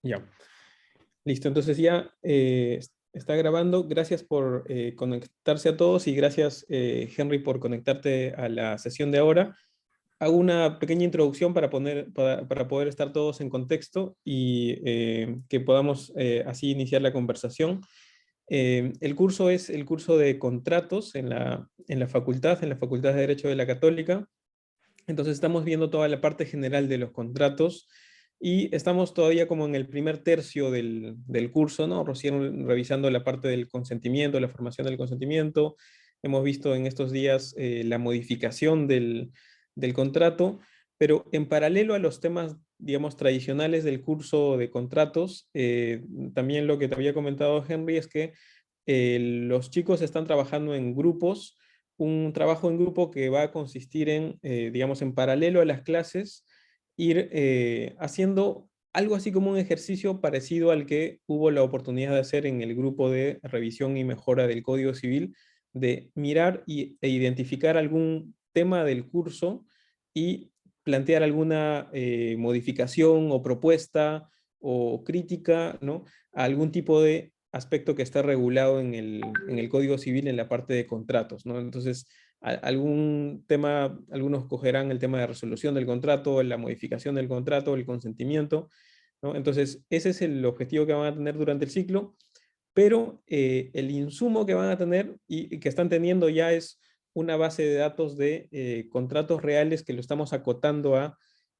Ya, listo. Entonces ya está grabando. Gracias por conectarse a todos y gracias, Henry, por conectarte a la sesión de ahora. Hago una pequeña introducción para poder estar todos en contexto y que podamos así iniciar la conversación. El curso es el curso de contratos en la Facultad de Derecho de la Católica. Entonces estamos viendo toda la parte general de los contratos y estamos todavía como en el primer tercio del curso, ¿no? Recién revisando la parte del consentimiento, la formación del consentimiento. Hemos visto en estos días la modificación del contrato, pero en paralelo a los temas, digamos, tradicionales del curso de contratos, también lo que te había comentado Henry es que los chicos están trabajando en grupos, un trabajo en grupo que va a consistir en, digamos, en paralelo a las clases, ir haciendo algo así como un ejercicio parecido al que hubo la oportunidad de hacer en el grupo de revisión y mejora del Código Civil, de mirar e identificar algún tema del curso y plantear alguna modificación o propuesta o crítica, ¿no? A algún tipo de aspecto que está regulado en el Código Civil en la parte de contratos, ¿no? Entonces, algún tema, algunos cogerán el tema de resolución del contrato, la modificación del contrato, el consentimiento, ¿no? Entonces, ese es el objetivo que van a tener durante el ciclo, pero el insumo que van a tener y que están teniendo ya es una base de datos de contratos reales que lo estamos acotando a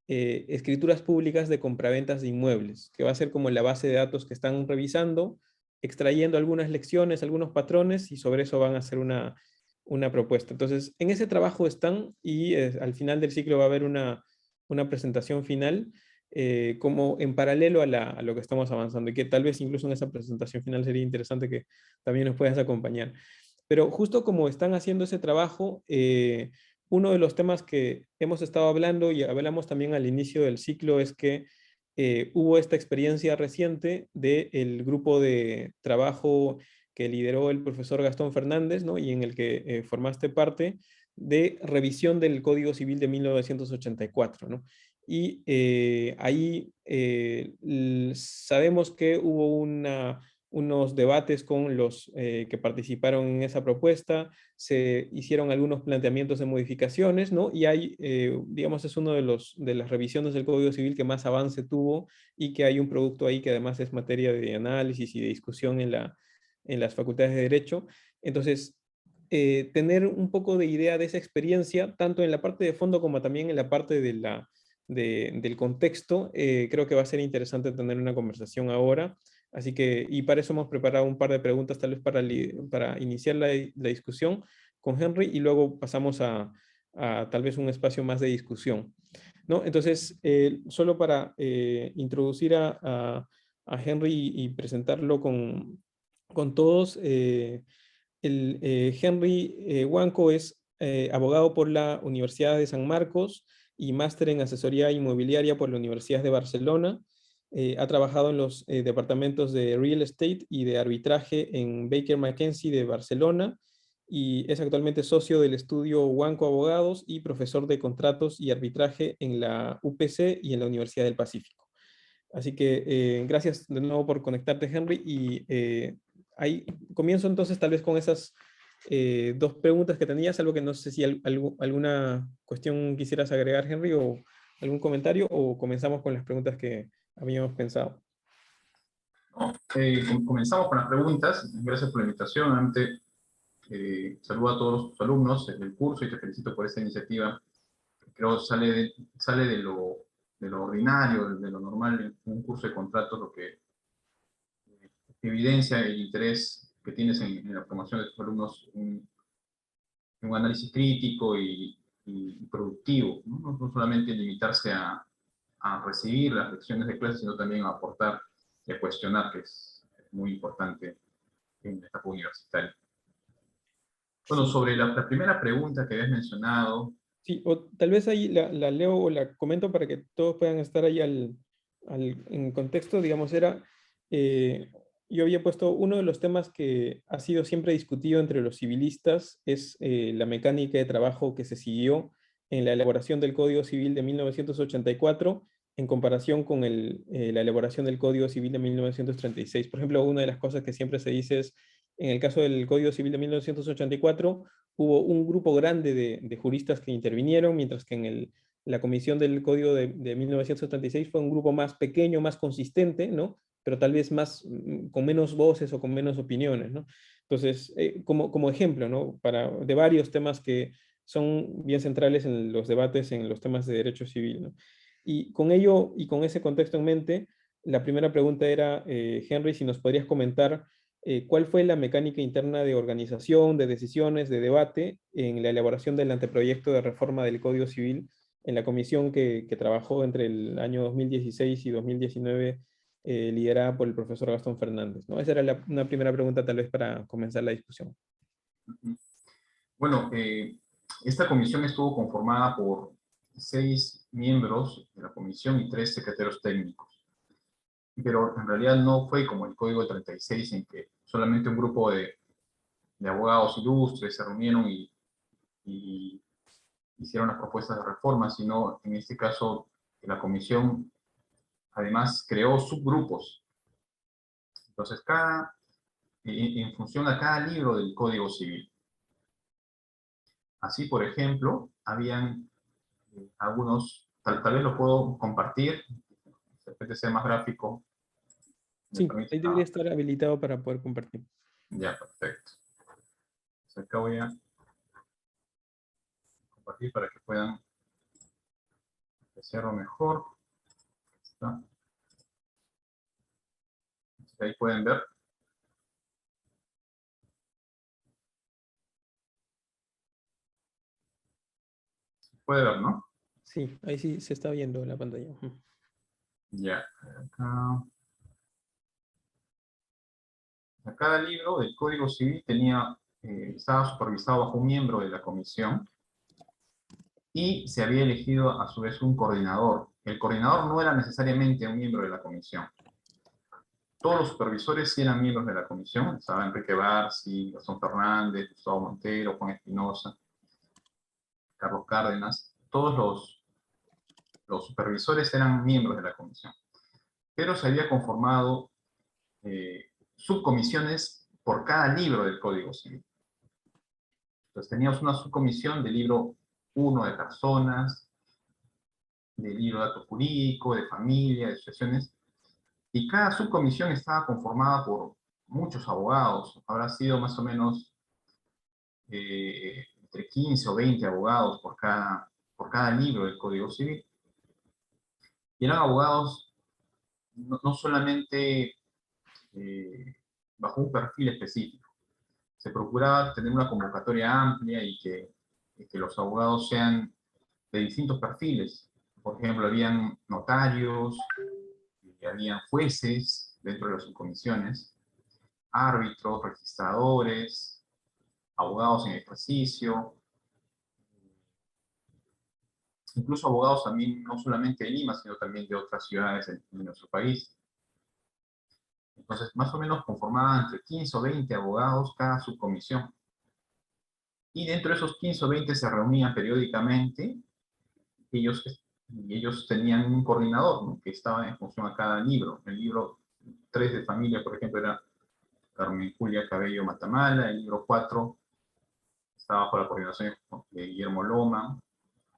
escrituras públicas de compraventas de inmuebles, que va a ser como la base de datos que están revisando, extrayendo algunas lecciones, algunos patrones, y sobre eso van a hacer una propuesta. Entonces, en ese trabajo están y al final del ciclo va a haber una presentación final como en paralelo a lo que estamos avanzando y que tal vez incluso en esa presentación final sería interesante que también nos puedas acompañar. Pero justo como están haciendo ese trabajo, uno de los temas que hemos estado hablando y hablamos también al inicio del ciclo es que hubo esta experiencia reciente del grupo de trabajo que lideró el profesor Gastón Fernández, ¿no? Y en el que formaste parte de revisión del Código Civil de 1984, ¿no? Y ahí sabemos que hubo unos debates con los que participaron en esa propuesta, se hicieron algunos planteamientos de modificaciones, ¿no? Y hay, digamos, es uno de las revisiones del Código Civil que más avance tuvo y que hay un producto ahí que además es materia de análisis y de discusión en las facultades de Derecho. Entonces, tener un poco de idea de esa experiencia, tanto en la parte de fondo como también en la parte del contexto, creo que va a ser interesante tener una conversación ahora. Así que, y para eso hemos preparado un par de preguntas, tal vez para iniciar la discusión con Henry y luego pasamos a tal vez un espacio más de discusión, ¿no? Entonces, solo para introducir a Henry y presentarlo con todos, Henry Huanco es abogado por la Universidad de San Marcos y máster en asesoría inmobiliaria por la Universidad de Barcelona. Ha trabajado en los departamentos de Real Estate y de arbitraje en Baker McKenzie de Barcelona y es actualmente socio del estudio Huanco Abogados y profesor de contratos y arbitraje en la UPC y en la Universidad del Pacífico. Así que gracias de nuevo por conectarte, Henry, y ahí comienzo entonces tal vez con esas dos preguntas que tenías, algo que no sé si alguna cuestión quisieras agregar, Henry, o algún comentario, o comenzamos con las preguntas que habíamos pensado. ¿No? Comenzamos con las preguntas. Gracias por la invitación. Antes, saludo a todos los alumnos del curso y te felicito por esta iniciativa. Creo que sale de lo ordinario, de lo normal en un curso de contratos, lo que evidencia el interés que tienes en la formación de tus alumnos, un análisis crítico y productivo, ¿no? No solamente limitarse a recibir las lecciones de clase, sino también a aportar y a cuestionar, que es muy importante en la etapa universitaria. Bueno, Sí, sobre la primera pregunta que habías mencionado. sí, o tal vez ahí la leo o la comento para que todos puedan estar ahí en contexto, digamos, eh, yo había puesto uno de los temas que ha sido siempre discutido entre los civilistas, es la mecánica de trabajo que se siguió en la elaboración del Código Civil de 1984 en comparación con la elaboración del Código Civil de 1936. Por ejemplo, una de las cosas que siempre se dice es, en el caso del Código Civil de 1984, hubo un grupo grande de juristas que intervinieron, mientras que en la comisión del Código de 1936 fue un grupo más pequeño, más consistente, ¿no? Pero tal vez más, con menos voces o con menos opiniones, ¿no? Entonces, como ejemplo, ¿no? De varios temas que son bien centrales en los debates en los temas de derecho civil, ¿no? Y con ello y con ese contexto en mente, la primera pregunta era, Henry, si nos podrías comentar cuál fue la mecánica interna de organización, de decisiones, de debate en la elaboración del anteproyecto de reforma del Código Civil en la comisión que trabajó entre el año 2016 y 2019, liderada por el profesor Gastón Fernández, ¿no? Esa era una primera pregunta tal vez para comenzar la discusión. Bueno, esta comisión estuvo conformada por 6 miembros de la comisión y 3 secretarios técnicos. Pero en realidad no fue como el Código 36, en que solamente un grupo de abogados ilustres se reunieron y hicieron las propuestas de reforma, sino en este caso la comisión además creó subgrupos. Entonces, en función a cada libro del Código Civil. Así, por ejemplo, habían algunos, tal vez lo puedo compartir, de repente sea más gráfico. ¿Me Sí, permite? ahí debería estar habilitado para poder compartir. Ya, perfecto. Entonces, acá voy a compartir para que puedan apreciarlo mejor. ¿Está? Entonces, ahí pueden ver. Puede ver, ¿no? Sí, ahí sí se está viendo la pantalla. Ya, acá. Cada libro del Código Civil estaba supervisado bajo un miembro de la comisión y se había elegido a su vez un coordinador. El coordinador no era necesariamente un miembro de la comisión. Todos los supervisores sí eran miembros de la comisión. Estaba Enrique Barsi, Gastón Fernández, Gustavo Montero, Juan Espinosa, Carlos Cárdenas. Todos los supervisores eran miembros de la comisión. Pero se había conformado subcomisiones por cada libro del Código Civil. Entonces teníamos una subcomisión del libro 1 de personas, del libro de dato jurídico, de familia, de sucesiones, y cada subcomisión estaba conformada por muchos abogados. Habrá sido más o menos entre 15 o 20 abogados por cada libro del Código Civil. Y eran abogados no solamente bajo un perfil específico. Se procuraba tener una convocatoria amplia y que los abogados sean de distintos perfiles. Por ejemplo, habían notarios, habían jueces dentro de las subcomisiones, árbitros, registradores, abogados en ejercicio, incluso abogados también no solamente de Lima, sino también de otras ciudades de nuestro país. Entonces, más o menos conformaban entre 15 o 20 abogados cada subcomisión. Y dentro de esos 15 o 20 se reunían periódicamente. Ellos tenían un coordinador, ¿no?, que estaba en función a cada libro. El libro 3 de familia, por ejemplo, era Carmen Julia Cabello Matamala. El libro 4 estaba bajo la coordinación de Guillermo Loma.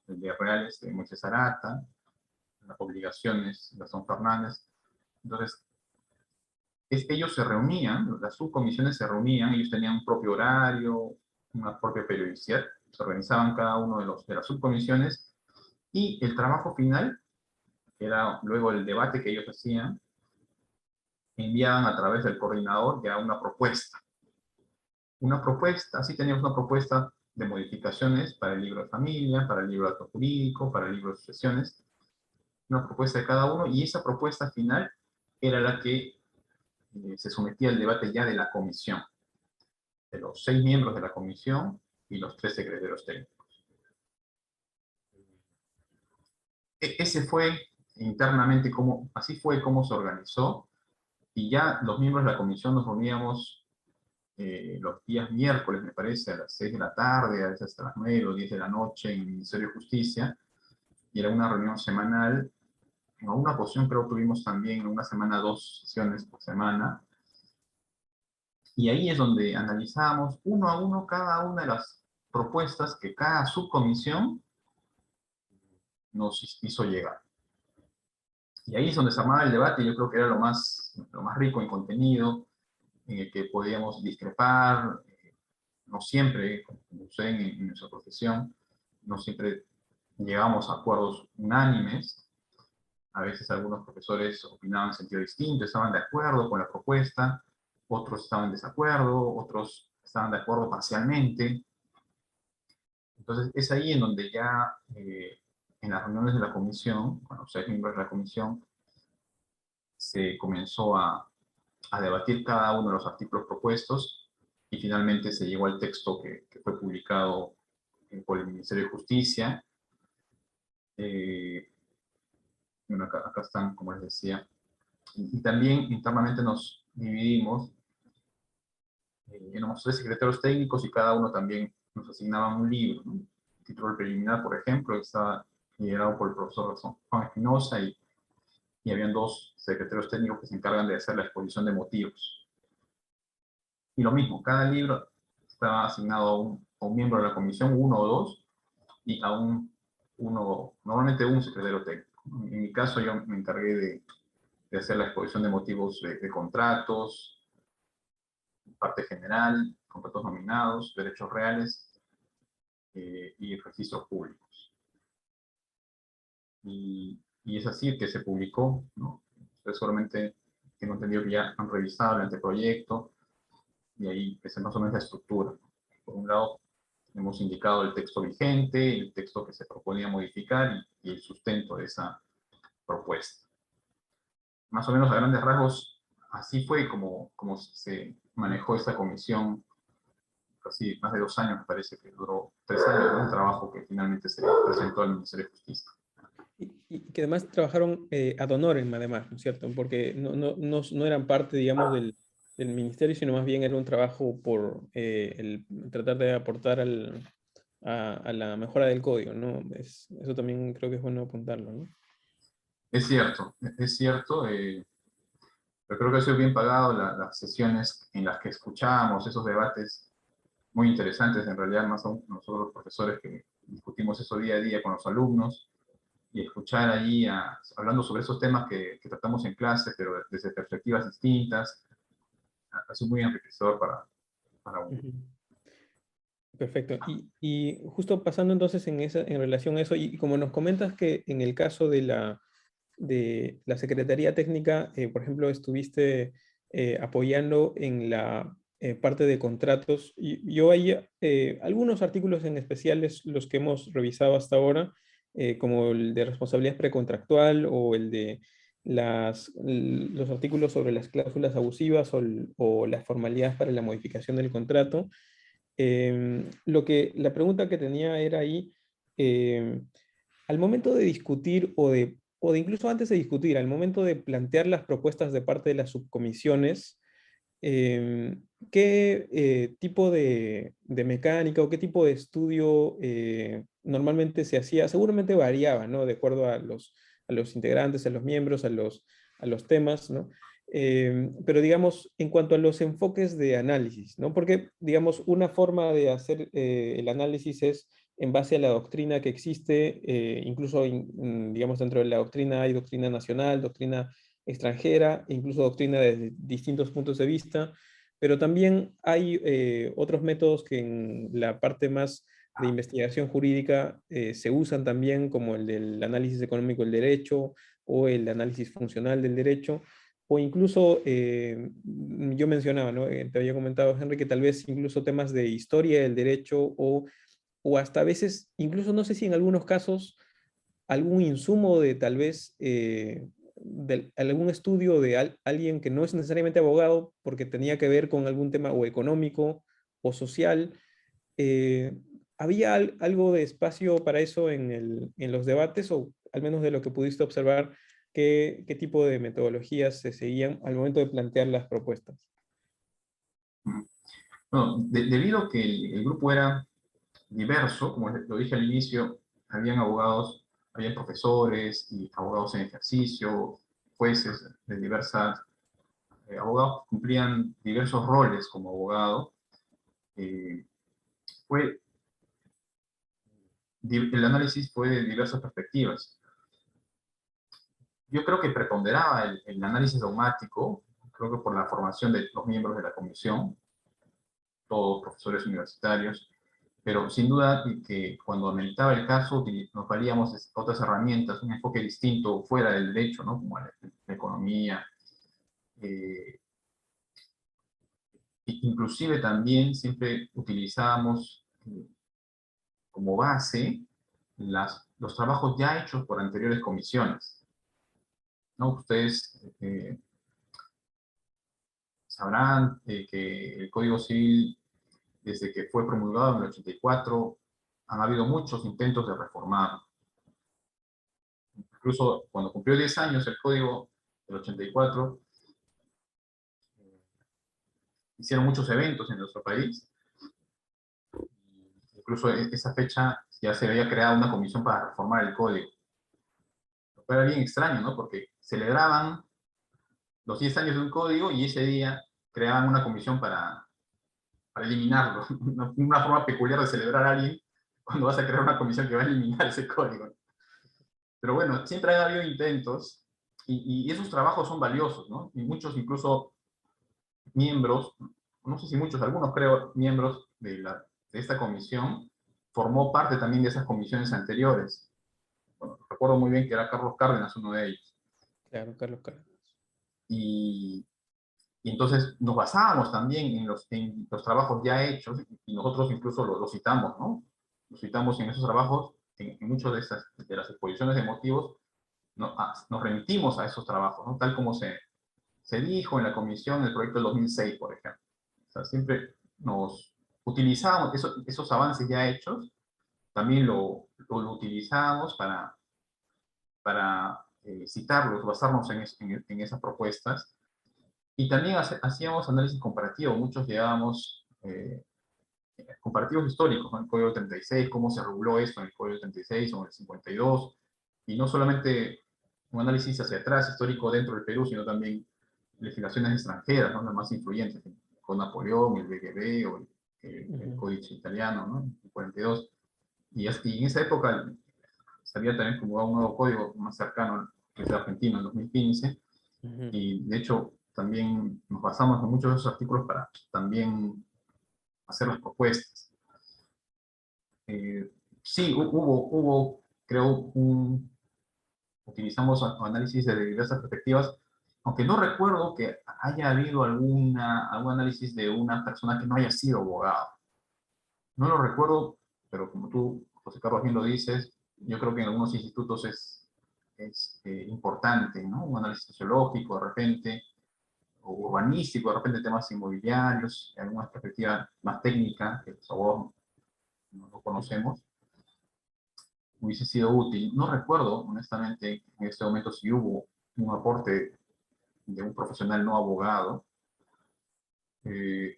El de Reales de Moisés Arata. Las obligaciones de Gastón Fernández. Entonces, ellos se reunían, las subcomisiones se reunían, ellos tenían un propio horario, una propia periodicidad, se organizaban cada uno de las subcomisiones, y el trabajo final, que era luego el debate que ellos hacían, enviaban a través del coordinador ya una propuesta. Así teníamos una propuesta de modificaciones para el libro de familia, para el libro de acto jurídico, para el libro de sucesiones, una propuesta de cada uno, y esa propuesta final era la que se sometía al debate ya de la comisión, de los 6 miembros de la comisión y los 3 secretarios técnicos. Ese fue internamente así fue como se organizó, y ya los miembros de la comisión nos reuníamos los días miércoles, me parece, a las 6 de la tarde, a veces hasta las 9 o 10 de la noche en el Ministerio de Justicia, y era una reunión semanal en alguna ocasión creo que tuvimos también en una semana 2 sesiones por semana, y ahí es donde analizábamos uno a uno cada una de las propuestas que cada subcomisión nos hizo llegar. Y ahí es donde se armaba el debate, y yo creo que era lo más rico en contenido, en el que podíamos discrepar, no siempre, como sucede en nuestra profesión, no siempre llegamos a acuerdos unánimes. A veces algunos profesores opinaban en sentido distinto, estaban de acuerdo con la propuesta, otros estaban en desacuerdo, otros estaban de acuerdo parcialmente. Entonces es ahí en donde ya en las reuniones de la comisión, cuando se miembros de la comisión, se comenzó a debatir cada uno de los artículos propuestos y finalmente se llegó al texto que fue publicado por el Ministerio de Justicia. Bueno, acá están, como les decía. Y también internamente nos dividimos. Éramos 3 secretarios técnicos y cada uno también nos asignaba un libro, ¿no? El título preliminar, por ejemplo, estaba liderado por el profesor Juan Espinosa y habían 2 secretarios técnicos que se encargan de hacer la exposición de motivos. Y lo mismo, cada libro estaba asignado a un miembro de la comisión, uno o dos, y a normalmente un secretario técnico. En mi caso yo me encargué de hacer la exposición de motivos de contratos, parte general, contratos nominados, derechos reales y registros públicos. Y es así que se publicó, ¿no? Ustedes solamente tengo entendido que ya han revisado el anteproyecto y ahí es más o menos la estructura. Por un lado, hemos indicado el texto vigente, el texto que se proponía modificar y el sustento de esa propuesta. Más o menos a grandes rasgos, así fue como se manejó esta comisión, casi más de 2 años, me parece que duró 3 años, ¿no? Un trabajo que finalmente se presentó al Ministerio de Justicia. Y que además trabajaron ad honorem, además, ¿no es cierto? Porque no eran parte, digamos, del ministerio, sino más bien era un trabajo por el tratar de aportar a la mejora del código, ¿no? Eso también creo que es bueno apuntarlo, ¿no? Es cierto, es cierto. Yo creo que ha sido bien pagado las sesiones en las que escuchábamos esos debates muy interesantes, en realidad, más aún nosotros los profesores que discutimos eso día a día con los alumnos, y escuchar ahí hablando sobre esos temas que tratamos en clase, pero desde perspectivas distintas, ha sido muy enriquecedor para uno. Ujú. Perfecto. Y justo pasando entonces en relación a eso, y como nos comentas que en el caso de la Secretaría Técnica, por ejemplo, estuviste apoyando en la parte de contratos, y yo hay algunos artículos en especiales, los que hemos revisado hasta ahora, como el de responsabilidad precontractual o el de los artículos sobre las cláusulas abusivas o las formalidades para la modificación del contrato. La pregunta que tenía era ahí, em, al momento de discutir o de incluso antes de discutir, al momento de plantear las propuestas de parte de las subcomisiones, ¿qué tipo de mecánica o qué tipo de estudio normalmente se hacía? Seguramente variaba, ¿no? De acuerdo a los integrantes, a los miembros, a los temas, ¿no? Pero digamos, en cuanto a los enfoques de análisis, ¿no? Porque, digamos, una forma de hacer el análisis es en base a la doctrina que existe, incluso, digamos, dentro de la doctrina hay doctrina nacional, doctrina extranjera, incluso doctrina desde distintos puntos de vista, pero también hay otros métodos que en la parte más de investigación jurídica se usan también, como el del análisis económico del derecho o el análisis funcional del derecho, o incluso, yo mencionaba, ¿no? Te había comentado, Henry, que tal vez incluso temas de historia del derecho o hasta a veces, incluso no sé si en algunos casos, algún insumo de tal vez algún estudio de alguien que no es necesariamente abogado porque tenía que ver con algún tema o económico o social. eh, ¿Había algo de espacio para eso en los debates o al menos de lo que pudiste observar, qué tipo de metodologías se seguían al momento de plantear las propuestas? Bueno, debido a que el grupo era diverso, como lo dije al inicio, habían abogados había profesores y abogados en ejercicio, jueces de diversas, abogados que cumplían diversos roles como abogado. Eh, fue, el análisis fue de diversas perspectivas. Yo creo que preponderaba el análisis dogmático, creo que por la formación de los miembros de la comisión, todos profesores universitarios, pero sin duda que cuando ameritaba el caso nos valíamos de otras herramientas, un enfoque distinto fuera del derecho, ¿no? Como la economía. Eh, Inclusive también siempre utilizábamos como base los trabajos ya hechos por anteriores comisiones, ¿no? Ustedes sabrán que el Código Civil, desde que fue promulgado en el 84, han habido muchos intentos de reformar. Incluso cuando cumplió 10 años el Código del 84, hicieron muchos eventos en nuestro país. Incluso en esa fecha ya se había creado una comisión para reformar el Código. Pero era bien extraño, ¿no? Porque celebraban los 10 años de un código y ese día creaban una comisión para eliminarlo. Una forma peculiar de celebrar a alguien cuando vas a crear una comisión que va a eliminar ese código. Pero bueno, siempre ha habido intentos y esos trabajos son valiosos, ¿no? Y muchos incluso miembros, no sé si muchos, algunos creo, miembros de esta comisión, formó parte también de esas comisiones anteriores. Bueno, recuerdo muy bien que era Carlos Cárdenas uno de ellos. Claro, Carlos Cárdenas. Y, y entonces nos basábamos también en los trabajos ya hechos y nosotros incluso los citamos, ¿no? Los citamos en esos trabajos, en muchas de las exposiciones de motivos, nos remitimos a esos trabajos, ¿no? Tal como se dijo en la comisión del proyecto del 2006, por ejemplo. O sea, siempre nos utilizamos esos avances ya hechos, también lo utilizamos para citarlos, basarnos en esas propuestas. Y también hacíamos análisis comparativo, muchos llevábamos comparativos históricos, ¿no? El Código 36, cómo se reguló esto en el Código 36 o en el 52, y no solamente un análisis hacia atrás histórico dentro del Perú, sino también legislaciones extranjeras, ¿no? Las más influyentes, con Napoleón, el BGB o el Códice Italiano, ¿no? El 42. Y en esa época se había también promulgado un nuevo código más cercano, que es el argentino, en 2015, y de hecho también nos basamos en muchos de esos artículos para también hacer las propuestas. Sí, creo, utilizamos análisis de diversas perspectivas, aunque no recuerdo que haya habido algún análisis de una persona que no haya sido abogado. No lo recuerdo, pero como tú, José Carlos, bien lo dices, yo creo que en algunos institutos es importante, ¿no? Un análisis sociológico, de repente, o urbanístico, de repente temas inmobiliarios, alguna perspectiva más técnica, que los abogados no lo conocemos, hubiese sido útil. No recuerdo, honestamente, en este momento si hubo un aporte de un profesional no abogado.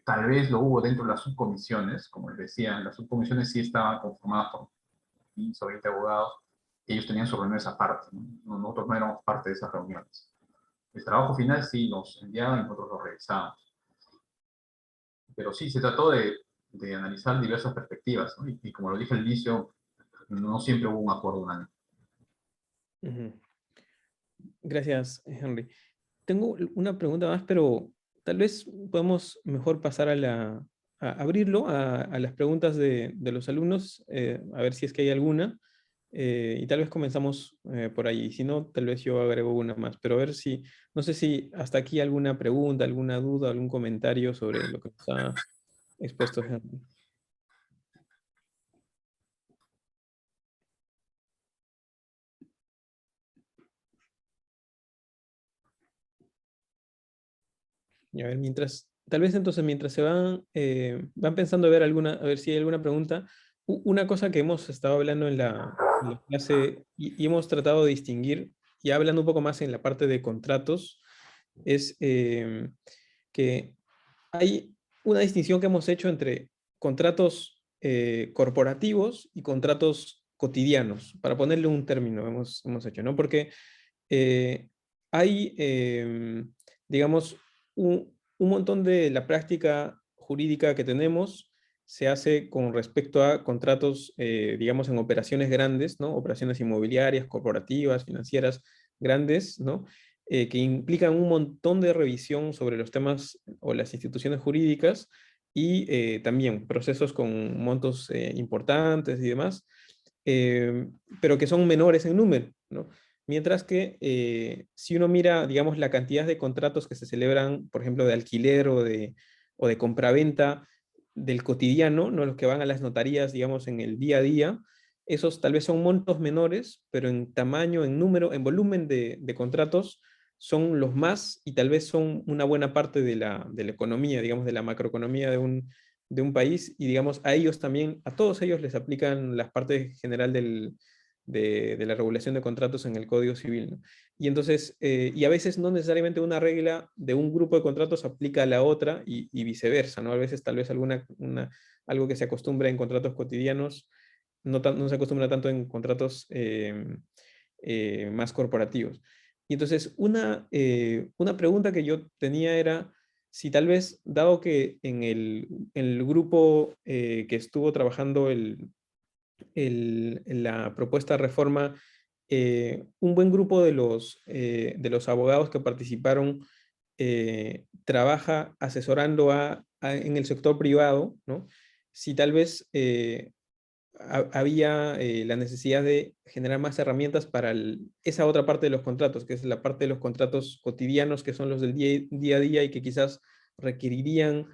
Tal vez lo hubo dentro de las subcomisiones, como les decía, las subcomisiones sí estaban conformadas por 15 o 20 abogados, ellos tenían sus reuniones aparte, ¿no? Nosotros no éramos parte de esas reuniones. El trabajo final sí nos enviaban y nosotros lo revisábamos. Pero sí, se trató de analizar diversas perspectivas, ¿no? Y como lo dije al inicio, no siempre hubo un acuerdo unánime. Gracias, Henry. Tengo una pregunta más, pero tal vez podemos mejor pasar a abrirlo a las preguntas de los alumnos, a ver si es que hay alguna, y tal vez comenzamos por allí. Si no, tal vez yo agrego una más, pero a ver si, no sé si hasta aquí alguna pregunta, alguna duda, algún comentario sobre lo que nos ha expuesto Henry. Y a ver, tal vez entonces mientras se van pensando a ver si hay alguna pregunta. Una cosa que hemos estado hablando en la clase y hemos tratado de distinguir, y hablando un poco más en la parte de contratos, es que hay una distinción que hemos hecho entre contratos corporativos y contratos cotidianos, para ponerle un término, hemos hecho, ¿no? Porque hay, digamos, un montón de la práctica jurídica que tenemos se hace con respecto a contratos, digamos, en operaciones grandes, ¿no? Operaciones inmobiliarias, corporativas, financieras grandes, ¿no? Que implican un montón de revisión sobre los temas o las instituciones jurídicas y también procesos con montos importantes y demás, pero que son menores en número, ¿no? Mientras que si uno mira, digamos, la cantidad de contratos que se celebran, por ejemplo, de alquiler o de compraventa del cotidiano, ¿no? Los que van a las notarías, digamos, en el día a día, esos tal vez son montos menores, pero en tamaño, en número, en volumen de contratos, son los más y tal vez son una buena parte de la economía, digamos, de la macroeconomía de un país, y digamos, a ellos también, a todos ellos les aplican las partes general de la regulación de contratos en el Código Civil, ¿no? Y entonces, y a veces no necesariamente una regla de un grupo de contratos aplica a la otra y viceversa, ¿no? A veces tal vez algo que se acostumbra en contratos cotidianos no se acostumbra tanto en contratos más corporativos. Y entonces, una pregunta que yo tenía era si tal vez, dado que en el grupo que estuvo trabajando la propuesta de reforma, un buen grupo de los abogados que participaron trabaja asesorando en el sector privado, ¿no? Si tal vez había la necesidad de generar más herramientas para esa otra parte de los contratos, que es la parte de los contratos cotidianos, que son los del día a día y que quizás requerirían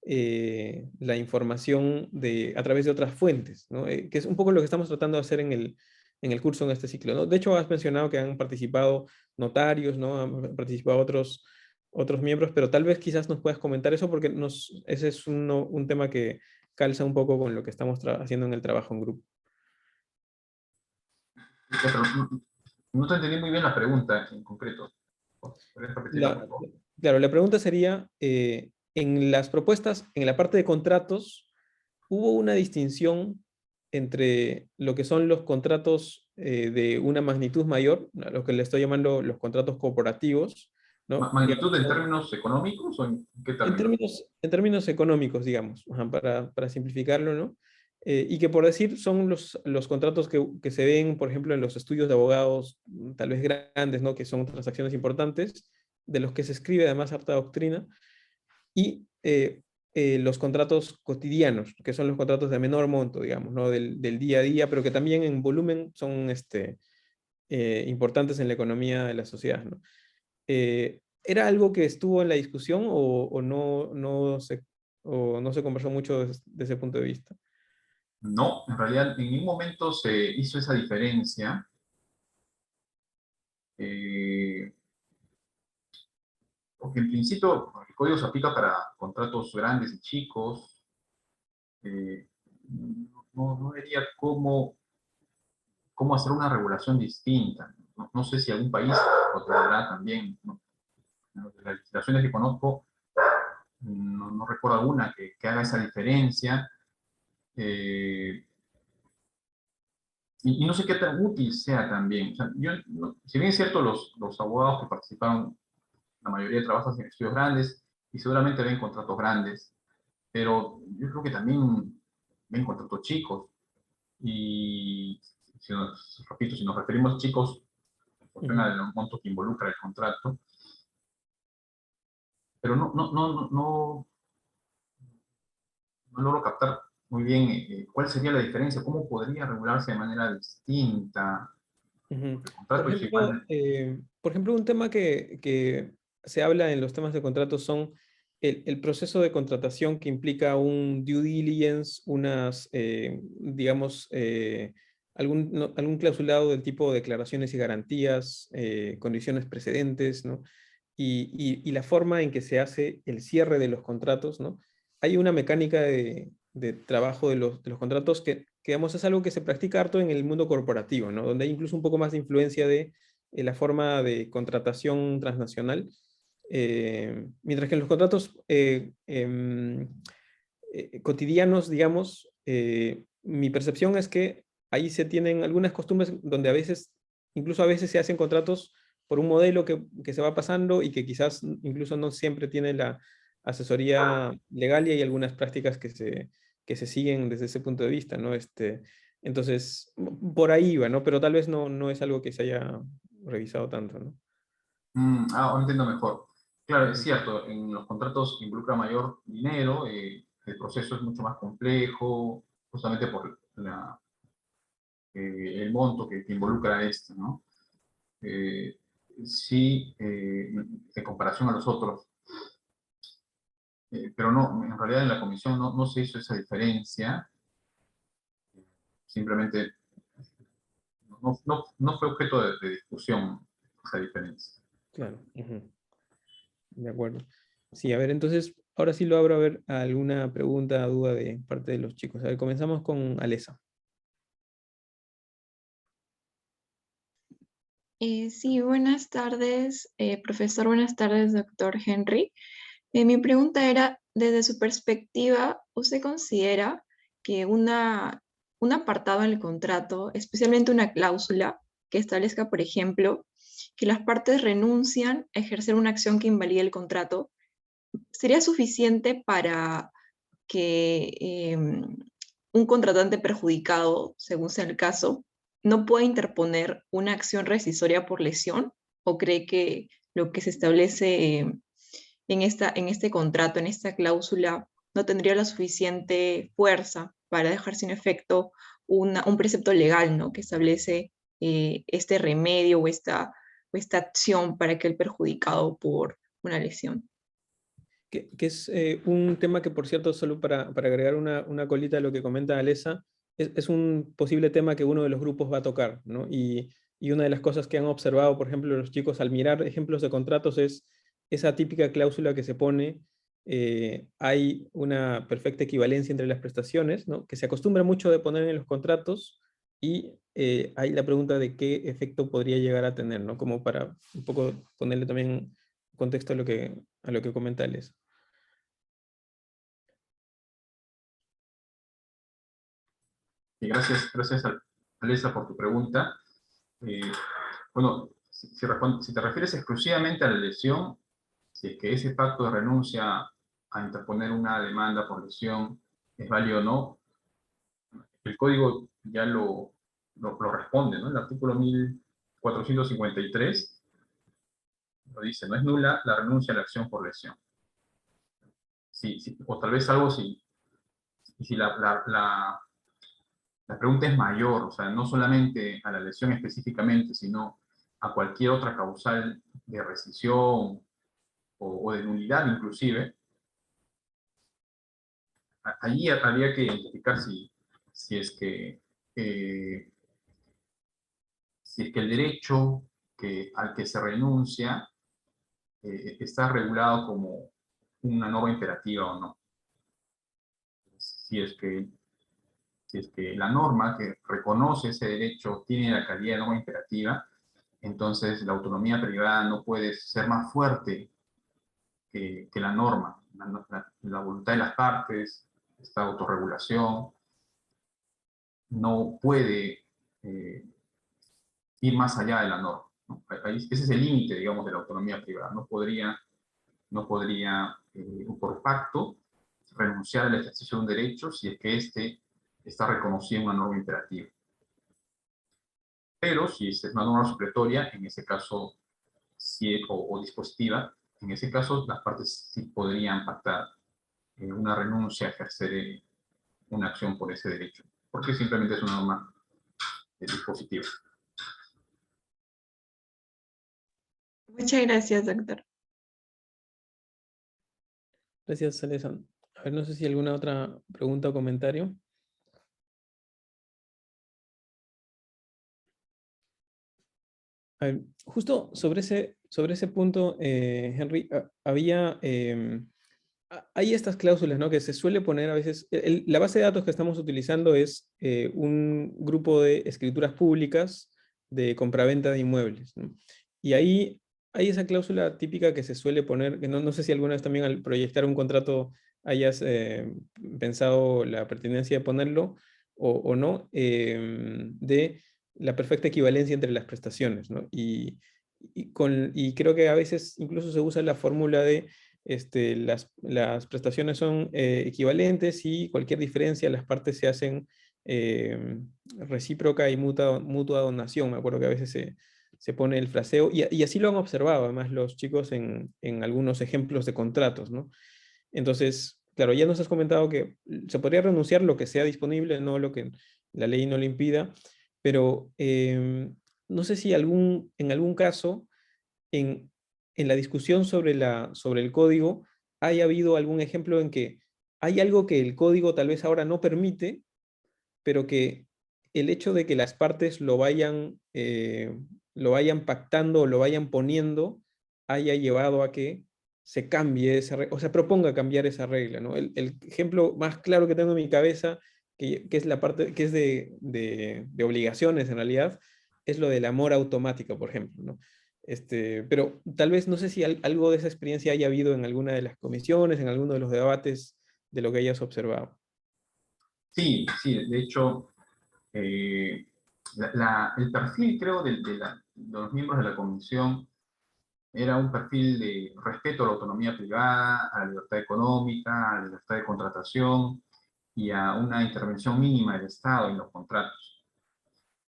la información a través de otras fuentes, ¿no? Que es un poco lo que estamos tratando de hacer en el curso en este ciclo, ¿no? De hecho, has mencionado que han participado notarios, ¿no? Han participado otros miembros, pero tal vez quizás nos puedas comentar eso porque ese es un tema que calza un poco con lo que estamos haciendo en el trabajo en grupo. Pero no te entendí muy bien la pregunta en concreto. ¿Puedes repetirla, por La, favor? claro, la pregunta sería, en las propuestas, en la parte de contratos, ¿hubo una distinción entre lo que son los contratos de una magnitud mayor, a lo que le estoy llamando los contratos corporativos, ¿no? ¿Magnitud Digamos, en términos económicos o en qué en términos? en términos económicos, digamos, ajá, para simplificarlo, ¿no? Y que por decir son los contratos que se ven, por ejemplo, en los estudios de abogados, tal vez grandes, ¿no? Que son transacciones importantes, de los que se escribe además harta doctrina, y los contratos cotidianos, que son los contratos de menor monto, digamos, ¿no? Del día a día, pero que también en volumen son importantes en la economía de la sociedad, ¿no? ¿Era algo que estuvo en la discusión o no se conversó mucho desde ese punto de vista? No, en realidad en ningún momento se hizo esa diferencia. eh, Porque en principio el código se aplica para contratos grandes y chicos. eh, no vería cómo hacer una regulación distinta. No sé si algún país lo tendrá también, ¿no? De las legislaciones que conozco, no recuerdo alguna que haga esa diferencia. eh, y no sé qué tan útil sea también. O sea, si bien es cierto, los abogados que participaron, la mayoría trabajan en estudios grandes y seguramente ven contratos grandes, pero yo creo que también ven contratos chicos. Y repito, si nos referimos a chicos, en función Ujú, al monto que involucra el contrato, pero no logro captar muy bien cuál sería la diferencia, cómo podría regularse de manera distinta. ujú. El contrato es igual. Por ejemplo, un tema que se habla en los temas de contratos son el proceso de contratación que implica un due diligence, digamos, algún clausulado del tipo declaraciones y garantías, condiciones precedentes, ¿no? Y la forma en que se hace el cierre de los contratos, ¿no? Hay una mecánica de trabajo de los contratos que, digamos, es algo que se practica harto en el mundo corporativo, ¿no? Donde hay incluso un poco más de influencia de la forma de contratación transnacional, mientras que en los contratos cotidianos, digamos, mi percepción es que ahí se tienen algunas costumbres donde a veces, incluso a veces se hacen contratos por un modelo que se va pasando y que quizás incluso no siempre tiene la asesoría legal y hay algunas prácticas que se siguen desde ese punto de vista, ¿no? Entonces, por ahí va, ¿no? Pero tal vez no es algo que se haya revisado tanto, ¿no? Ahora entiendo mejor. Claro, es Ujú. cierto, en los contratos involucra mayor dinero, el proceso es mucho más complejo, justamente por el monto que involucra esto, ¿no? Eh, sí, en comparación a los otros, pero no, en realidad en la comisión no se hizo esa diferencia, simplemente no fue objeto de discusión esa diferencia. Claro. Ujú. De acuerdo. Sí, a ver, entonces, ahora sí lo abro a ver alguna pregunta, duda de parte de los chicos. A ver, comenzamos con Alesa. Sí, buenas tardes, profesor, buenas tardes, doctor Henry. Mi pregunta era, desde su perspectiva, ¿usted considera que un apartado en el contrato, especialmente una cláusula que establezca, por ejemplo, que las partes renuncian a ejercer una acción que invalide el contrato, sería suficiente para que un contratante perjudicado, según sea el caso, no pueda interponer una acción rescissoria por lesión? ¿O cree que lo que se establece en este contrato, en esta cláusula, no tendría la suficiente fuerza para dejar sin efecto un precepto legal, ¿no? Que establece este remedio o esta acción para aquel perjudicado por una lesión? Que es un tema que, por cierto, solo para agregar una colita a lo que comenta Alesa, es un posible tema que uno de los grupos va a tocar, ¿no? Y una de las cosas que han observado, por ejemplo, los chicos al mirar ejemplos de contratos es esa típica cláusula que se pone, hay una perfecta equivalencia entre las prestaciones, ¿no? Que se acostumbra mucho de poner en los contratos y hay la pregunta de qué efecto podría llegar a tener, ¿no? Como para un poco ponerle también contexto a lo que comenta Alesa. Y gracias Alesa por tu pregunta. Eh, bueno, si te refieres exclusivamente a la lesión, si es que ese pacto de renuncia a interponer una demanda por lesión es válido o no, el código ya lo responde, ¿no? El artículo 1453 lo dice, no es nula la renuncia a la acción por lesión. O tal vez algo si la pregunta es mayor, o sea, no solamente a la lesión específicamente, sino a cualquier otra causal de rescisión o de nulidad inclusive, allí habría que identificar si es que, eh, si es que el derecho al que se renuncia está regulado como una norma imperativa o no. Si es que, si es que la norma que reconoce ese derecho tiene la calidad de norma imperativa, entonces la autonomía privada no puede ser más fuerte que la norma, la voluntad de las partes, esta autorregulación, no puede ir más allá de la norma, ¿no? Ese es el límite, digamos, de la autonomía privada. No podría por pacto, renunciar al ejercicio de un derecho si es que éste está reconocido en una norma imperativa. Pero si es una norma supletoria, en ese caso, o dispositiva, en ese caso las partes sí podrían pactar una renuncia a ejercer una acción por ese derecho, porque simplemente es una norma dispositiva. Muchas gracias, doctor. Gracias, Alessa. A ver, no sé si alguna otra pregunta o comentario. A ver, justo sobre ese punto, Henry, había, hay estas cláusulas, ¿no? Que se suele poner a veces, la base de datos que estamos utilizando es un grupo de escrituras públicas de compraventa de inmuebles, ¿no? Y ahí hay esa cláusula típica que se suele poner, que no sé si alguna vez también al proyectar un contrato hayas pensado la pertinencia de ponerlo, o no, de la perfecta equivalencia entre las prestaciones, ¿no? Y creo que a veces incluso se usa la fórmula de las prestaciones son equivalentes y cualquier diferencia las partes se hacen recíproca y mutua donación. Me acuerdo que a veces se pone el fraseo, y así lo han observado además los chicos en algunos ejemplos de contratos, ¿no? Entonces, claro, ya nos has comentado que se podría renunciar lo que sea disponible, no lo que la ley no le impida, pero no sé si en algún caso, en, en la discusión sobre el código, haya habido algún ejemplo en que hay algo que el código tal vez ahora no permite, pero que el hecho de que las partes lo vayan pactando o lo vayan poniendo haya llevado a que se cambie esa regla, o sea, proponga cambiar esa regla, ¿no? El ejemplo más claro que tengo en mi cabeza, que es la parte que es de obligaciones en realidad, es lo de la mora automática, por ejemplo, ¿no? Pero tal vez no sé si algo de esa experiencia haya habido en alguna de las comisiones, en alguno de los debates de lo que hayas observado. Sí, sí, de hecho, eh, el perfil, creo, de los miembros de la comisión era un perfil de respeto a la autonomía privada, a la libertad económica, a la libertad de contratación y a una intervención mínima del Estado en los contratos.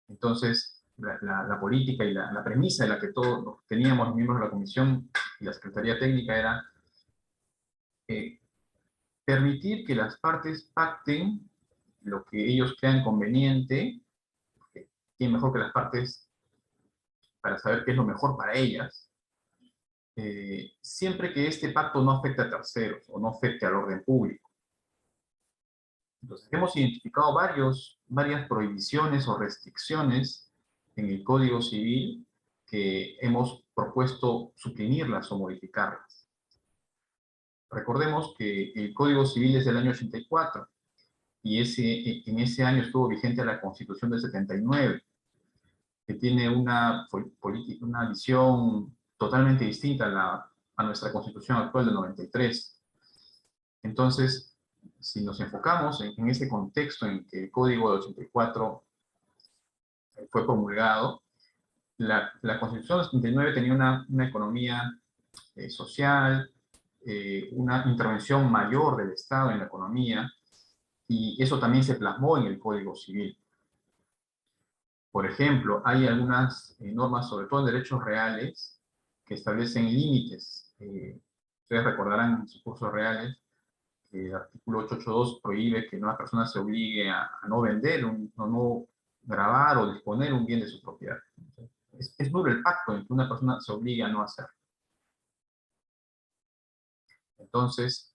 Entonces, la política y la premisa de la que todos teníamos los miembros de la comisión y la Secretaría Técnica era eh, permitir que las partes pacten lo que ellos crean conveniente, quién mejor que las partes para saber qué es lo mejor para ellas, siempre que este pacto no afecte a terceros o no afecte al orden público. Entonces, hemos identificado varias prohibiciones o restricciones en el Código Civil que hemos propuesto suprimirlas o modificarlas. Recordemos que el Código Civil es del año 84 y en ese año estuvo vigente la Constitución del 79, que tiene una visión totalmente distinta a nuestra Constitución actual del 93. Entonces, si nos enfocamos en ese contexto en que el Código de 84 fue promulgado, la Constitución del 79 tenía una economía social, una intervención mayor del Estado en la economía, y eso también se plasmó en el Código Civil. Por ejemplo, hay algunas normas, sobre todo en derechos reales, que establecen límites. Ustedes recordarán en sus cursos reales que el artículo 882 prohíbe que una persona se obligue a no vender, o no grabar o disponer un bien de su propiedad. Es duro el pacto en que una persona se obligue a no hacerlo. Entonces,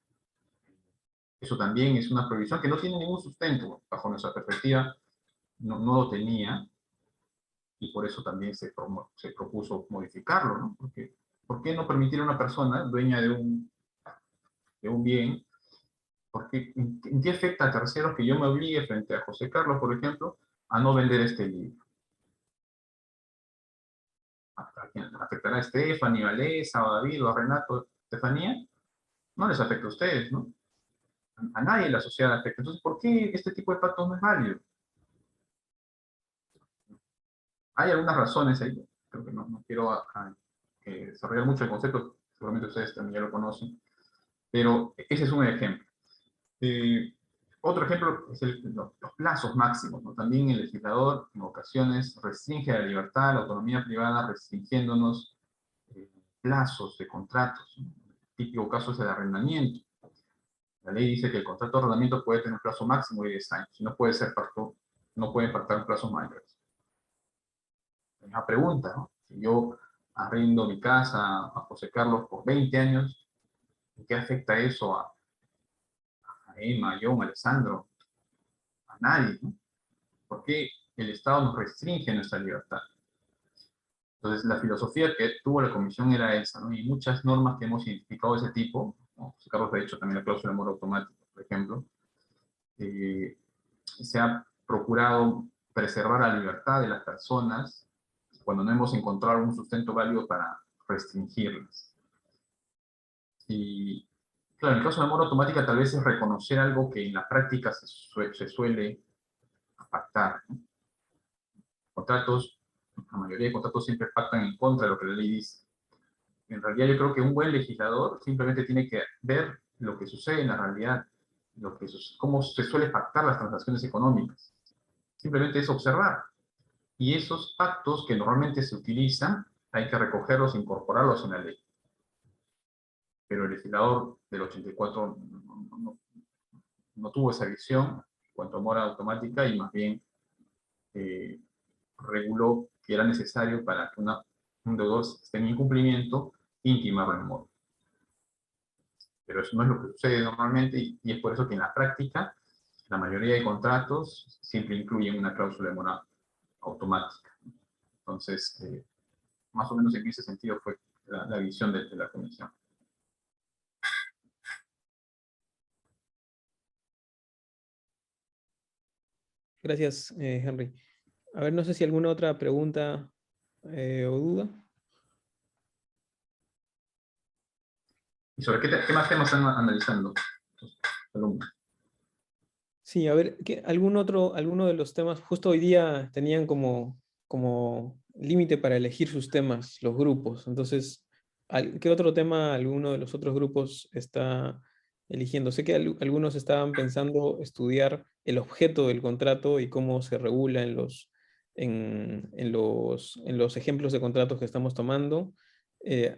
eso también es una prohibición que no tiene ningún sustento. Bajo nuestra perspectiva, no lo tenía, y por eso también se propuso modificarlo, ¿no? Porque, ¿por qué no permitir a una persona dueña de un bien? Porque, ¿en qué afecta a terceros que yo me obligue frente a José Carlos, por ejemplo, a no vender este libro? ¿A quién afectará? ¿A Stephanie, a Vanessa, o a David, o a Renato, Estefanía? No les afecta a ustedes, ¿no? A nadie en la sociedad afecta. Entonces, ¿por qué este tipo de pactos no es válido? Hay algunas razones ahí, creo que no quiero desarrollar mucho el concepto, seguramente ustedes también ya lo conocen, pero ese es un ejemplo. Otro ejemplo es los plazos máximos, ¿no? También el legislador en ocasiones restringe la libertad, la autonomía privada, restringiéndonos plazos de contratos. El típico caso es el arrendamiento. La ley dice que el contrato de arrendamiento puede tener un plazo máximo de 10 años, y no pueden pactar plazos mayores. Una pregunta, ¿no? Si yo arriendo mi casa a José Carlos por 20 años, ¿en qué afecta eso a Emma, a John, a Alessandro? A nadie, ¿no? ¿Por qué el Estado nos restringe nuestra libertad? Entonces, la filosofía que tuvo la Comisión era esa, ¿no? Y muchas normas que hemos identificado de ese tipo, ¿no? José Carlos ha dicho también la cláusula de mora automática, por ejemplo, se ha procurado preservar la libertad de las personas cuando no hemos encontrado un sustento válido para restringirlas. Y claro, en el caso de la mora automática tal vez es reconocer algo que en la práctica se suele pactar, ¿no? Contratos, la mayoría de contratos siempre pactan en contra de lo que la ley dice. En realidad yo creo que un buen legislador simplemente tiene que ver lo que sucede en la realidad, cómo se suele pactar las transacciones económicas. Simplemente es observar. Y esos pactos que normalmente se utilizan, hay que recogerlos e incorporarlos en la ley. Pero el legislador del 84 no tuvo esa visión en cuanto a mora automática y más bien reguló que era necesario para que un deudor esté en incumplimiento intimar la mora. Pero eso no es lo que sucede normalmente y es por eso que en la práctica la mayoría de contratos siempre incluyen una cláusula de mora automática. Entonces, más o menos en ese sentido fue la visión de la comisión. Gracias, Henry. A ver, no sé si alguna otra pregunta o duda. ¿Y sobre qué más temas están analizando los alumnos? Sí, a ver, alguno de los temas, justo hoy día tenían como límite para elegir sus temas, los grupos. Entonces, ¿qué otro tema alguno de los otros grupos está eligiendo? Sé que algunos estaban pensando estudiar el objeto del contrato y cómo se regula en los ejemplos de contratos que estamos tomando.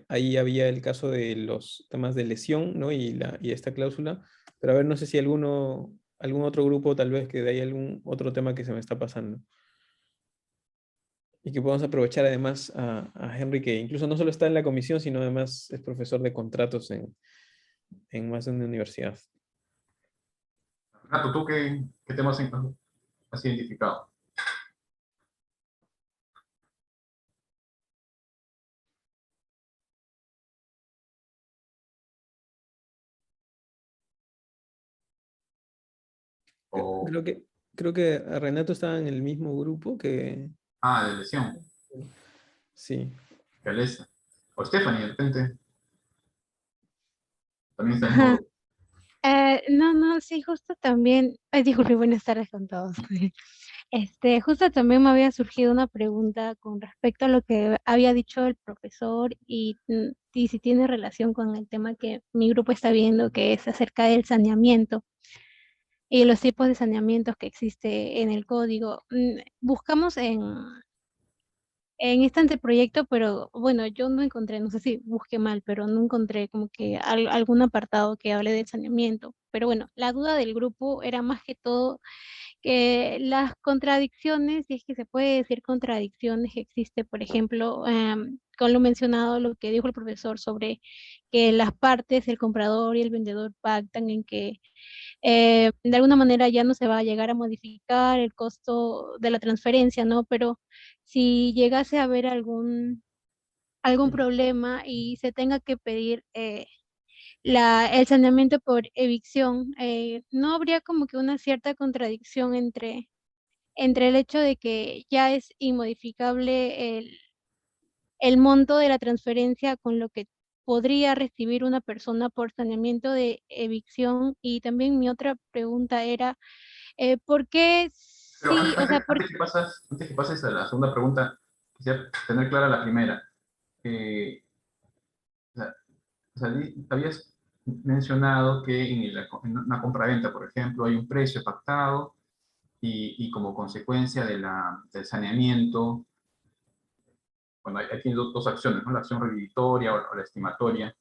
Ahí había el caso de los temas de lesión, ¿no? Y esta cláusula. Pero a ver, no sé si algún otro grupo, tal vez que de ahí algún otro tema que se me está pasando. Y que podamos aprovechar además a Henry, que incluso no solo está en la comisión, sino además es profesor de contratos en más de una universidad. Renato, ¿tú qué temas has identificado? O, Creo que Renato estaba en el mismo grupo que... de lesión, Sí. realeza. O Stephanie, de repente, también está en el mismo Ajá. grupo. No, sí, justo también, ay, disculpe, buenas tardes con todos. Justo también me había surgido una pregunta con respecto a lo que había dicho el profesor y si tiene relación con el tema que mi grupo está viendo, que es acerca del saneamiento y los tipos de saneamientos que existe en el código. Buscamos en este anteproyecto, pero bueno, yo no encontré, no sé si busqué mal, pero no encontré como que algún apartado que hable del saneamiento. Pero bueno, la duda del grupo era más que todo que las contradicciones, si es que se puede decir contradicciones que existe, por ejemplo, con lo mencionado, lo que dijo el profesor sobre que las partes, el comprador y el vendedor pactan en que de alguna manera ya no se va a llegar a modificar el costo de la transferencia, ¿no? Pero si llegase a haber algún problema y se tenga que pedir el saneamiento por evicción, ¿no habría como que una cierta contradicción entre el hecho de que ya es inmodificable el monto de la transferencia con lo que podría recibir una persona por saneamiento de evicción? Y también mi otra pregunta era, ¿por qué Pero sí, o sea, antes que pases a la segunda pregunta, quisiera tener clara la primera. Eh, o sea, habías mencionado que en una compraventa, por ejemplo, hay un precio pactado y como consecuencia del saneamiento, bueno, hay aquí dos acciones, ¿no? La acción reditoria o la estimatoria.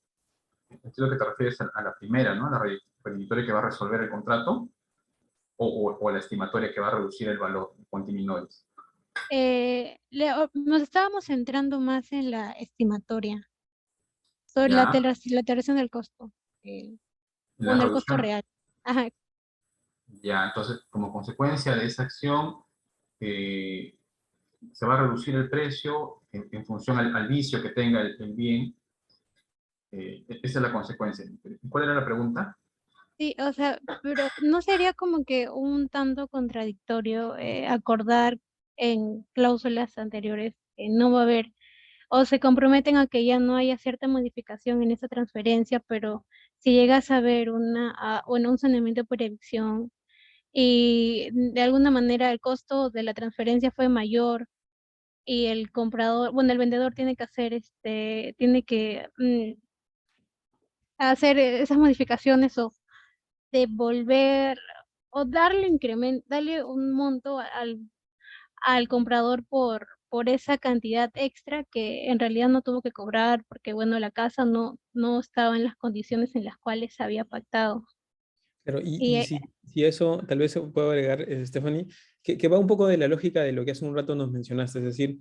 Entiendo que te refieres a la primera, ¿no? La reditoria que va a resolver el contrato o a la estimatoria que va a reducir el valor, quantiminores. nos estábamos centrando más en la estimatoria, sobre la, Ya, la alteración del costo, la bueno, el costo reducción. real. Ajá. Ya, entonces, como consecuencia de esa acción, eh, se va a reducir el precio en función al vicio que tenga el bien. Esa es la consecuencia. ¿Cuál era la pregunta? Sí, o sea, pero ¿no sería como que un tanto contradictorio acordar en cláusulas anteriores que no va a haber, o se comprometen a que ya no haya cierta modificación en esa transferencia, pero si llegas a haber bueno, un saneamiento por evicción y de alguna manera el costo de la transferencia fue mayor y el comprador, bueno, el vendedor tiene que hacer, tiene que hacer esas modificaciones o devolver o darle un monto al comprador por esa cantidad extra que en realidad no tuvo que cobrar porque, bueno, la casa no estaba en las condiciones en las cuales se había pactado. Pero, Y si eso, tal vez se puedo agregar, Stephanie, que va un poco de la lógica de lo que hace un rato nos mencionaste, es decir,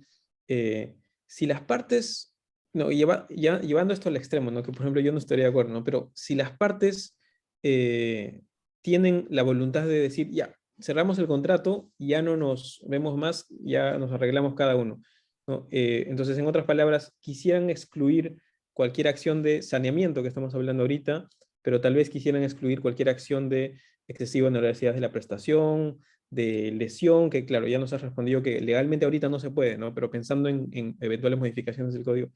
si las partes, no, llevando esto al extremo, ¿no? Que por ejemplo yo no estaría de acuerdo, ¿no? Pero si las partes tienen la voluntad de decir, ya, cerramos el contrato, ya no nos vemos más, ya nos arreglamos cada uno, ¿no? Entonces, en otras palabras, quisieran excluir cualquier acción de saneamiento que estamos hablando ahorita, pero tal vez quisieran excluir cualquier acción de excesiva onerosidad de la prestación, de lesión, que claro, ya nos has respondido que legalmente ahorita no se puede, ¿no? Pero pensando en eventuales modificaciones del código,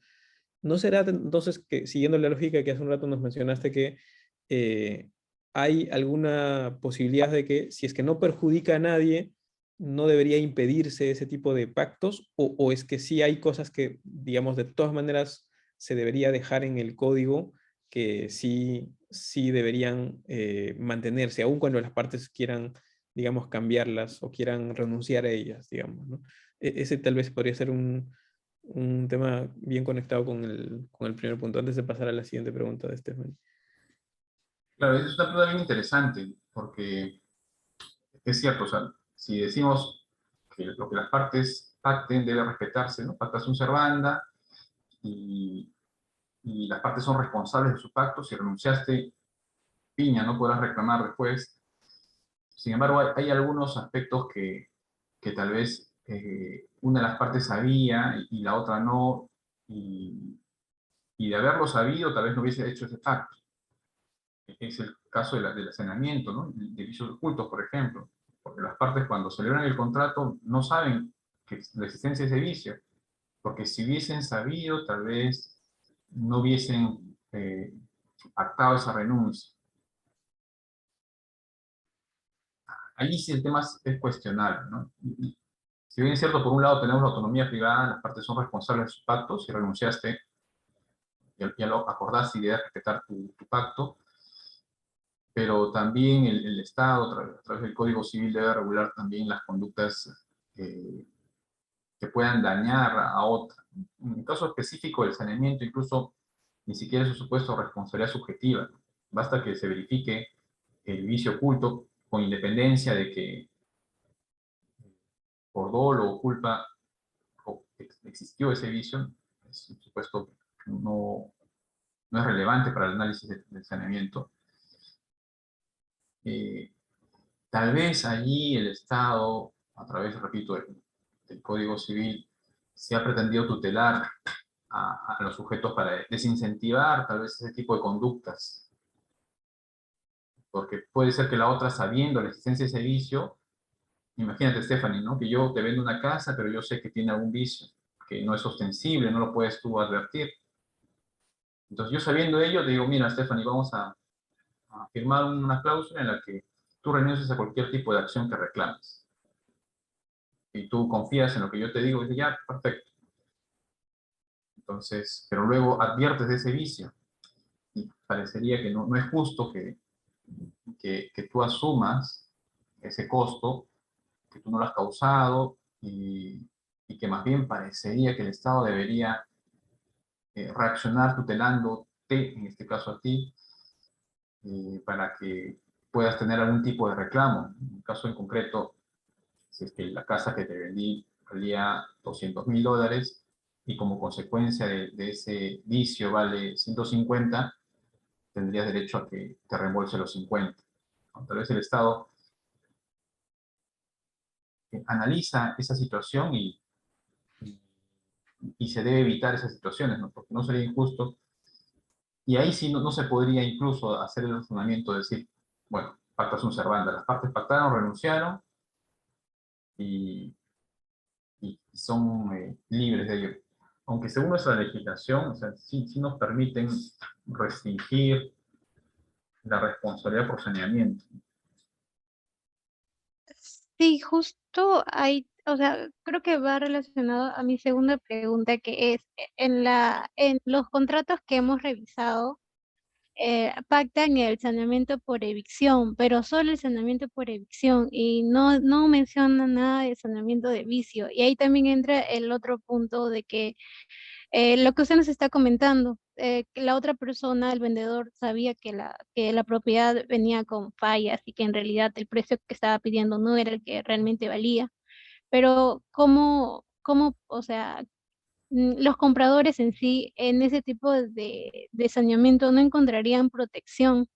¿no será entonces que, siguiendo la lógica que hace un rato nos mencionaste, que eh, hay alguna posibilidad de que si es que no perjudica a nadie, no debería impedirse ese tipo de pactos, o es que sí hay cosas que, digamos, de todas maneras se debería dejar en el código que sí deberían mantenerse, aun cuando las partes quieran, digamos, cambiarlas o quieran renunciar a ellas, digamos, ¿no? Ese tal vez podría ser un tema bien conectado con el primer punto, antes de pasar a la siguiente pregunta de Stephanie. Claro, es una pregunta bien interesante, porque es cierto, o sea, si decimos que lo que las partes pacten debe respetarse, ¿no? Pacta sunt servanda, y, y las partes son responsables de su pacto. Si renunciaste, piña, no podrás reclamar después. Sin embargo, hay algunos aspectos que tal vez una de las partes sabía y la otra no, y, y de haberlo sabido, tal vez no hubiese hecho ese pacto. Es el caso del saneamiento, ¿no? De vicios ocultos, por ejemplo, porque las partes cuando celebran el contrato no saben que la existencia de ese vicio, porque si hubiesen sabido, tal vez no hubiesen pactado esa renuncia. Ahí sí el tema es cuestionable, ¿no? Si bien es cierto, por un lado tenemos la autonomía privada, las partes son responsables de sus pactos, si renunciaste, ya lo acordaste y debes respetar tu pacto, pero también el Estado, a través del Código Civil, debe regular también las conductas eh, que puedan dañar a otra. En el caso específico del saneamiento, incluso ni siquiera es su supuesto responsabilidad subjetiva. Basta que se verifique el vicio oculto con independencia de que por dolo o culpa existió ese vicio, es un supuesto que no es relevante para el análisis del saneamiento. Eh, Tal vez allí el Estado, a través, repito, del Código Civil, se ha pretendido tutelar a los sujetos para desincentivar tal vez ese tipo de conductas. Porque puede ser que la otra, sabiendo la existencia de ese vicio, imagínate, Stephanie, ¿no? Que yo te vendo una casa, pero yo sé que tiene algún vicio, que no es ostensible, no lo puedes tú advertir. Entonces yo sabiendo ello, te digo, mira, Stephanie, vamos a firmar una cláusula en la que tú renuncies a cualquier tipo de acción que reclames. Y tú confías en lo que yo te digo, y dices, ya, perfecto. Entonces, pero luego adviertes de ese vicio. Y parecería que no es justo que tú asumas ese costo, que tú no lo has causado, y que más bien parecería que el Estado debería reaccionar tutelándote, en este caso a ti, para que puedas tener algún tipo de reclamo. En el caso en concreto, si es que la casa que te vendí valía $200.000 y como consecuencia de ese vicio vale 150, tendrías derecho a que te reembolse los 50. Tal vez el Estado analiza esa situación y se debe evitar esas situaciones, ¿no? Porque no sería injusto. Y ahí sí no se podría incluso hacer el razonamiento de decir, bueno, pacta sunt servanda, las partes pactaron, renunciaron y, y son libres de ello. Aunque según nuestra legislación, o sea, sí nos permiten restringir la responsabilidad por saneamiento. Sí, justo ahí, o sea, creo que va relacionado a mi segunda pregunta, que es en los contratos que hemos revisado, pactan el saneamiento por evicción, pero solo el saneamiento por evicción y no menciona nada de saneamiento de vicio. Y ahí también entra el otro punto de que lo que usted nos está comentando, que la otra persona, el vendedor, sabía que la propiedad venía con fallas y que en realidad el precio que estaba pidiendo no era el que realmente valía. Pero o sea, los compradores en sí, en ese tipo de saneamiento no encontrarían protección,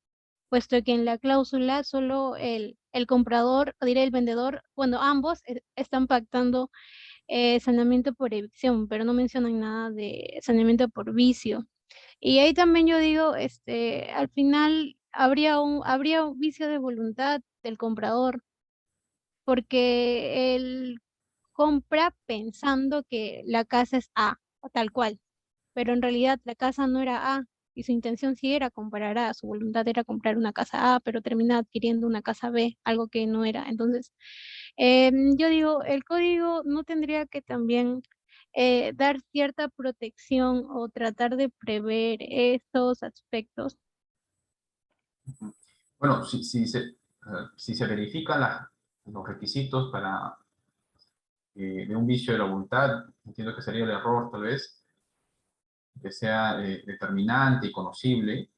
puesto que en la cláusula solo el comprador, o diré el vendedor, bueno, ambos están pactando saneamiento por evicción, pero no mencionan nada de saneamiento por vicio. Y ahí también yo digo, al final habría un vicio de voluntad del comprador, porque él compra pensando que la casa es A, o tal cual, pero en realidad la casa no era A. Y su intención sí era comprar A, su voluntad era comprar una casa A, pero termina adquiriendo una casa B, algo que no era. Entonces, yo digo, el código no tendría que también dar cierta protección o tratar de prever estos aspectos. Bueno, si se verifican los requisitos de un vicio de la voluntad, entiendo que sería el error tal vez, que sea determinante y conocible,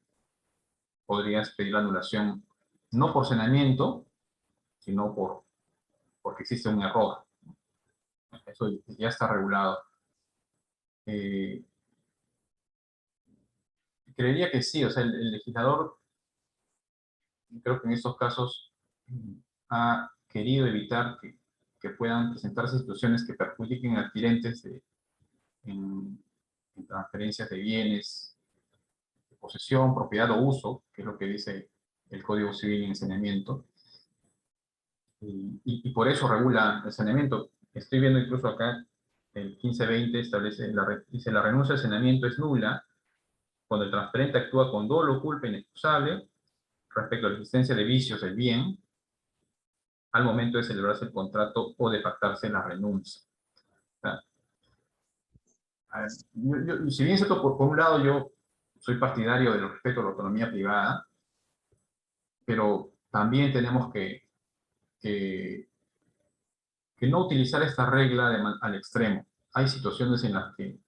podrías pedir la anulación no por saneamiento, sino porque existe un error. Eso ya está regulado. Eh, Creería que sí, o sea, el legislador creo que en estos casos ha querido evitar que puedan presentarse situaciones que perjudiquen a adquirentes en, en transferencias de bienes, de posesión, propiedad o uso, que es lo que dice el Código Civil en saneamiento, y por eso regula el saneamiento. Estoy viendo incluso acá el 1520 establece, dice la renuncia al saneamiento es nula cuando el transferente actúa con dolo, culpa inexcusable respecto a la existencia de vicios del bien al momento de celebrarse el contrato o de pactarse la renuncia. O sea, si bien es cierto, por un lado yo soy partidario del respeto a la autonomía privada, pero también tenemos que, que no utilizar esta regla al extremo. Hay situaciones eh,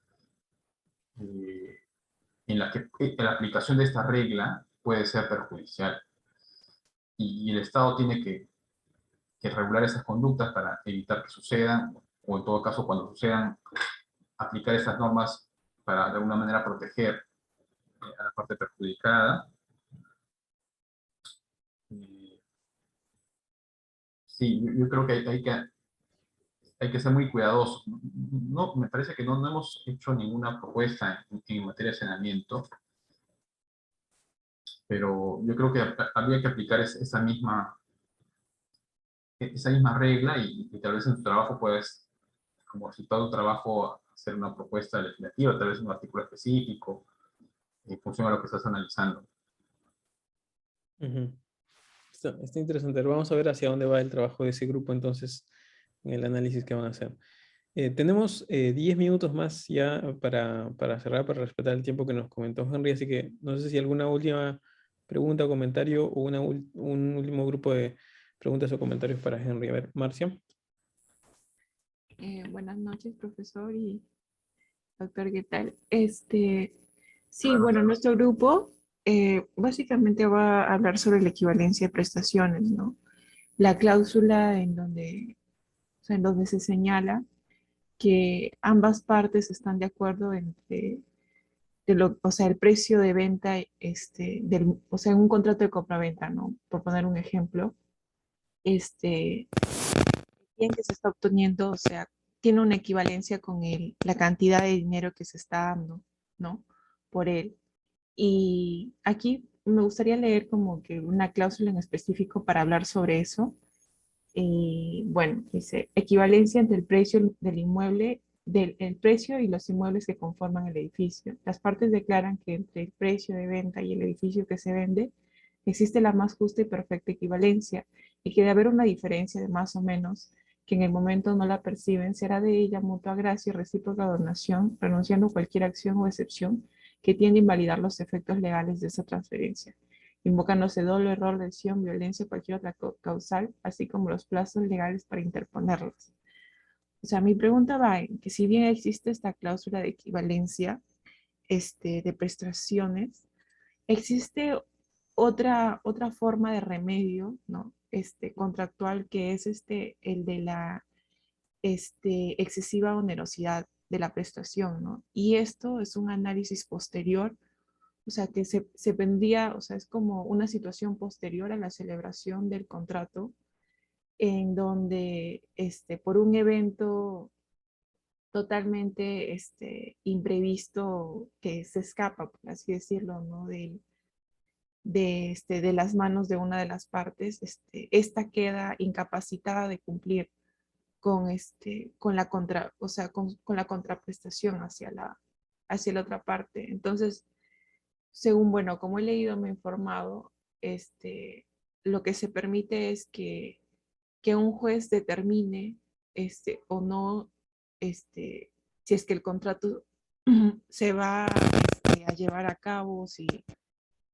en las que la aplicación de esta regla puede ser perjudicial y el Estado tiene que regular esas conductas para evitar que sucedan o en todo caso cuando sucedan aplicar esas normas para de alguna manera proteger a la parte perjudicada. Eh, sí, yo creo que hay que ser muy cuidadosos. No, me parece que no hemos hecho ninguna propuesta en materia de saneamiento, pero yo creo que habría que aplicar esa misma regla y tal vez en tu trabajo puedes, como resultado de tu trabajo, hacer una propuesta legislativa, tal vez un artículo específico, en función a lo que estás analizando. Ujú. Está interesante. Vamos a ver hacia dónde va el trabajo de ese grupo entonces, en el análisis que van a hacer. Tenemos 10 minutos más ya para cerrar, para respetar el tiempo que nos comentó Henry, así que no sé si alguna última pregunta o comentario o un último grupo de preguntas o comentarios para Henry. A ver, Marcia. Buenas noches, profesor y doctor, ¿qué tal? Sí, bueno, nuestro grupo básicamente va a hablar sobre la equivalencia de prestaciones, ¿no? La cláusula o sea, en donde se señala que ambas partes están de acuerdo o sea, el precio de venta, o sea, en un contrato de compraventa, ¿no? Por poner un ejemplo, el bien que se está obteniendo, o sea, tiene una equivalencia con la cantidad de dinero que se está dando, ¿no? Por él. Y aquí me gustaría leer como que una cláusula en específico para hablar sobre eso. Y bueno, dice, equivalencia entre el precio del inmueble, el precio y los inmuebles que conforman el edificio. Las partes declaran que entre el precio de venta y el edificio que se vende existe la más justa y perfecta equivalencia, y que de haber una diferencia de más o menos, que en el momento no la perciben, será de ella mutua gracia y recíproca donación, renunciando a cualquier acción o excepción que tiende a invalidar los efectos legales de esa transferencia, invocándose dolo, error, lesión, violencia o cualquier otra causal, así como los plazos legales para interponerlas. O sea, mi pregunta va en que si bien existe esta cláusula de equivalencia de prestaciones, existe otra forma de remedio, ¿no? Contractual, que es el de la excesiva onerosidad de la prestación, ¿no? Y esto es un análisis posterior, o sea, que se vendría, o sea, es como una situación posterior a la celebración del contrato, en donde por un evento totalmente imprevisto que se escapa, por así decirlo, ¿no? De las manos de una de las partes, esta queda incapacitada de cumplir con la o sea, con la contraprestación hacia la otra parte. Entonces, según, bueno, como he leído, me he informado, lo que se permite es que un juez determine o no, si es que el contrato se va a llevar a cabo, si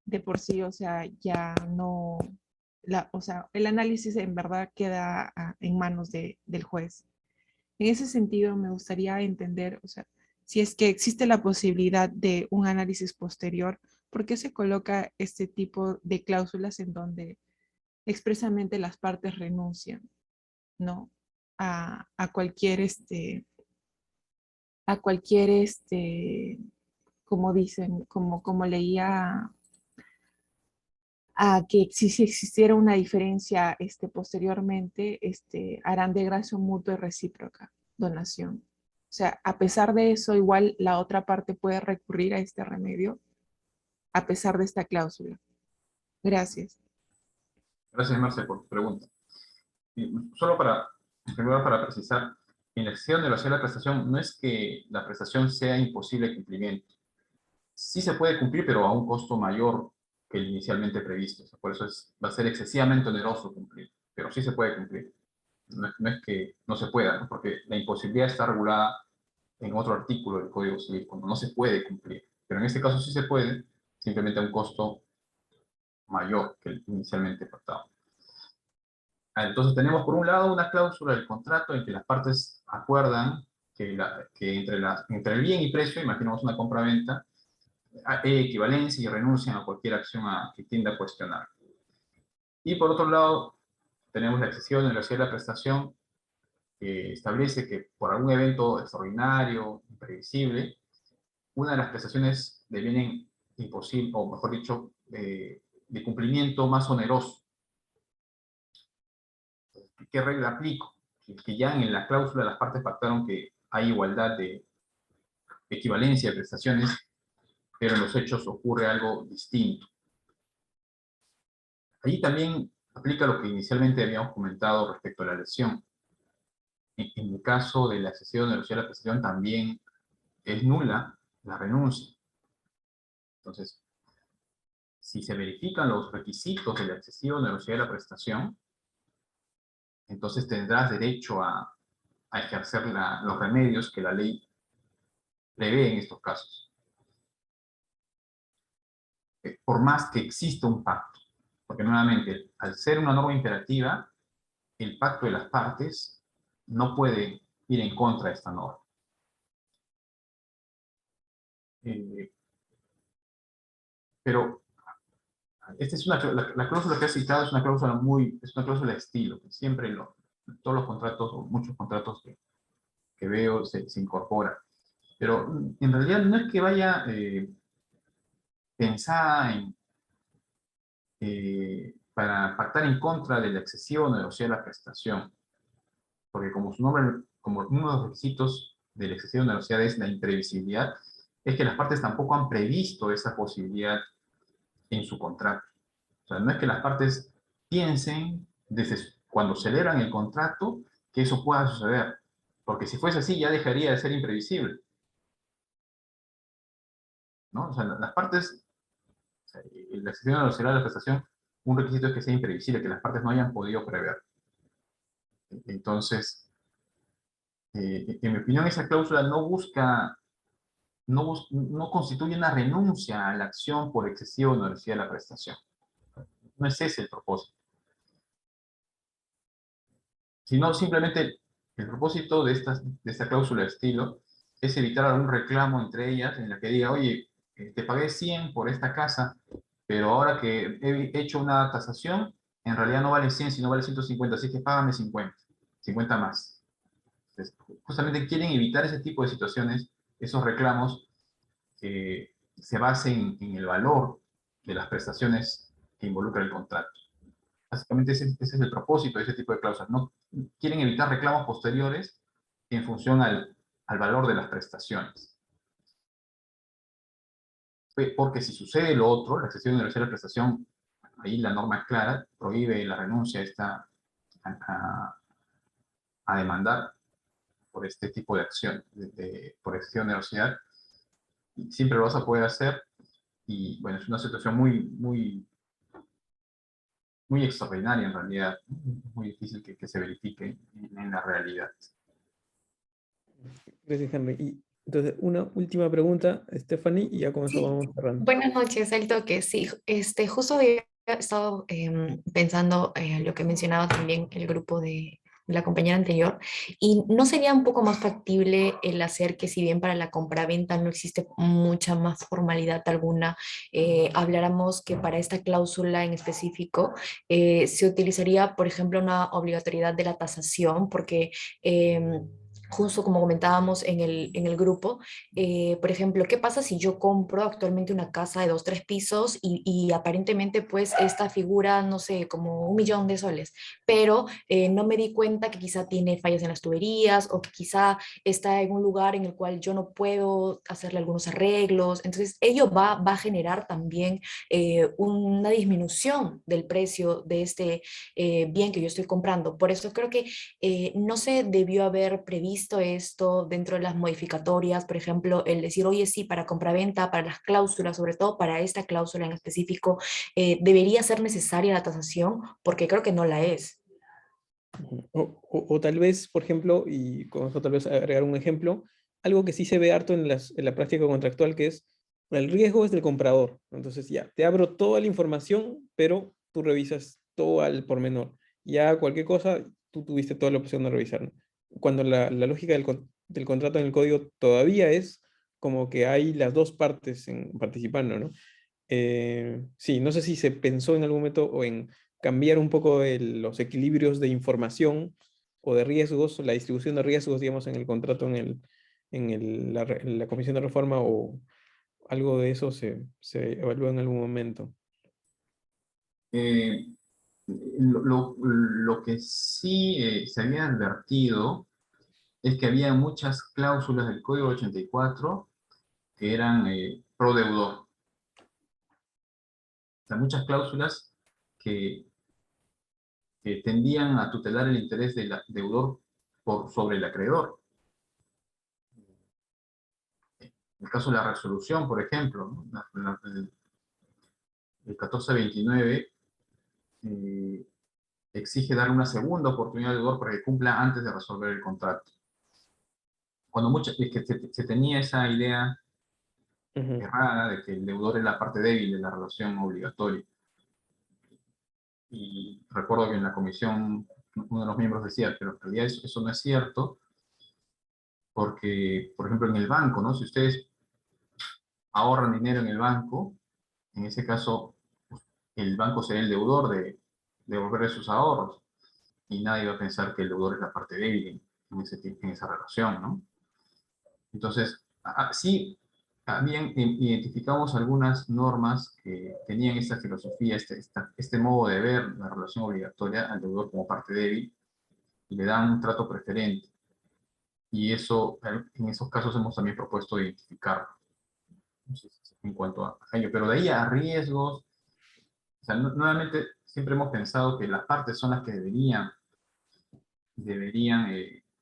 de por sí, o sea, ya no, o sea, el análisis en verdad queda en manos del juez. En ese sentido, me gustaría entender, o sea, si es que existe la posibilidad de un análisis posterior, ¿por qué se coloca este tipo de cláusulas en donde expresamente las partes renuncian, ¿no? A cualquier, como dicen, como leía, a que si existiera una diferencia posteriormente, harán de gracia mutua y recíproca donación. O sea, a pesar de eso, igual la otra parte puede recurrir a este remedio, a pesar de esta cláusula. Gracias. Gracias, Marce, por tu pregunta. Y solo primero para precisar, en la excesiva onerosidad de la prestación no es que la prestación sea imposible de cumplimiento. Sí se puede cumplir, pero a un costo mayor que el inicialmente previsto. O sea, por eso va a ser excesivamente oneroso cumplir, pero sí se puede cumplir. No es que no se pueda, ¿no? Porque la imposibilidad está regulada en otro artículo del Código Civil, cuando no se puede cumplir. Pero en este caso sí se puede, simplemente a un costo mayor que el inicialmente pactado. Entonces tenemos por un lado una cláusula del contrato en que las partes acuerdan que entre el bien y precio, imaginemos una compra-venta, hay equivalencia y renuncian a cualquier acción que tienda a cuestionar. Y por otro lado, tenemos la excesiva onerosidad de la prestación, que establece que por algún evento extraordinario, imprevisible, una de las prestaciones devienen imposible, o mejor dicho, de cumplimiento más oneroso. ¿Qué regla aplico? Que ya en la cláusula las partes pactaron que hay igualdad de equivalencia de prestaciones, pero en los hechos ocurre algo distinto. Allí también aplica lo que inicialmente habíamos comentado respecto a la lesión. En el caso de la excesiva onerosidad de la prestación también es nula la renuncia. Entonces, si se verifican los requisitos de la excesiva onerosidad de la prestación, entonces tendrás derecho a ejercer los remedios que la ley prevé en estos casos. Por más que exista un pacto, porque nuevamente, al ser una norma imperativa, el pacto de las partes no puede ir en contra de esta norma. Pero esta es la cláusula que has citado es una cláusula de estilo, que siempre todos los contratos, o muchos contratos que veo, se incorpora. Pero en realidad no es que vaya pensada para pactar en contra de la excesiva onerosidad de la prestación. Porque como su nombre, como uno de los requisitos de la excesiva onerosidad es la imprevisibilidad, es que las partes tampoco han previsto esa posibilidad en su contrato. O sea, no es que las partes piensen desde cuando celebran el contrato que eso pueda suceder. Porque si fuese así ya dejaría de ser imprevisible, ¿no? O sea, las partes, la excesiva onerosidad de la prestación un requisito es que sea imprevisible, que las partes no hayan podido prever. Entonces, en mi opinión, esa cláusula no constituye una renuncia a la acción por excesiva onerosidad de la prestación. No es ese el propósito. Sino simplemente el propósito de esta cláusula de estilo es evitar algún reclamo entre ellas en la que diga, oye, te pagué 100 por esta casa, pero ahora que he hecho una tasación, en realidad no vale 100, sino vale 150, así que págame 50 más. Entonces, justamente quieren evitar ese tipo de situaciones, esos reclamos que se basen en el valor de las prestaciones que involucra el contrato. Básicamente ese es el propósito de ese tipo de cláusulas. No quieren evitar reclamos posteriores en función al valor de las prestaciones. Porque si sucede lo otro, la excesiva onerosidad de la prestación, ahí la norma es clara, prohíbe la renuncia a demandar por este tipo de acción, por excesiva onerosidad. Siempre lo vas a poder hacer y bueno, es una situación muy extraordinaria en realidad, es muy difícil que se verifique en la realidad. Gracias, Henry. Y entonces, una última pregunta, Stephanie, y ya con eso Sí, vamos cerrando. buenas noches, al toque. Sí, justo había estado pensando lo que mencionaba también el grupo de la compañera anterior, y no sería un poco más factible el hacer que si bien para la compraventa no existe mucha más formalidad alguna, habláramos que para esta cláusula en específico se utilizaría, por ejemplo, una obligatoriedad de la tasación, porque justo como comentábamos en el grupo, por ejemplo, ¿qué pasa si yo compro actualmente una casa de 2, 3 pisos y aparentemente pues esta figura, no sé, como 1 millón de soles, pero no me di cuenta que quizá tiene fallas en las tuberías o que quizá está en un lugar en el cual yo no puedo hacerle algunos arreglos? Entonces, ello va a generar también una disminución del precio de este bien que yo estoy comprando. Por eso creo que no se debió haber previsto esto dentro de las modificatorias, por ejemplo, el decir, oye, sí, para compraventa, para las cláusulas, sobre todo para esta cláusula en específico, debería ser necesaria la tasación, porque creo que no la es. O tal vez, por ejemplo, y con eso tal vez agregar un ejemplo, algo que sí se ve harto en la práctica contractual, que es el riesgo es del comprador. Entonces ya, te abro toda la información, pero tú revisas todo al por menor. Ya cualquier cosa, tú tuviste toda la opción de revisar, ¿no? Cuando la lógica del contrato en el código todavía es como que hay las dos partes participando, ¿no? Sí, no sé si se pensó en algún momento o en cambiar un poco los equilibrios de información o de riesgos, la distribución de riesgos, digamos, en el contrato, en la Comisión de Reforma, o algo de eso se evalúa en algún momento. Eh, lo que sí se había advertido es que había muchas cláusulas del Código 84 que eran pro deudor. O sea, muchas cláusulas que tendían a tutelar el interés del deudor sobre el acreedor. En el caso de la resolución, por ejemplo, ¿no? El 1429 exige dar una segunda oportunidad al deudor para que cumpla antes de resolver el contrato. Cuando es que se tenía esa idea errada de que el deudor es la parte débil de la relación obligatoria. Y recuerdo que en la comisión uno de los miembros decía, pero en realidad eso no es cierto, porque, por ejemplo, en el banco, ¿no? Si ustedes ahorran dinero en el banco, en ese caso, el banco será el deudor de devolverle sus ahorros, y nadie va a pensar que el deudor es la parte débil en esa relación, ¿no? Entonces, sí, también identificamos algunas normas que tenían esta filosofía, este modo de ver la relación obligatoria al deudor como parte débil, y le dan un trato preferente. Y eso, en esos casos hemos también propuesto identificarlo. En cuanto a ello, pero de ahí a riesgos, o sea, nuevamente siempre hemos pensado que las partes son las que deberían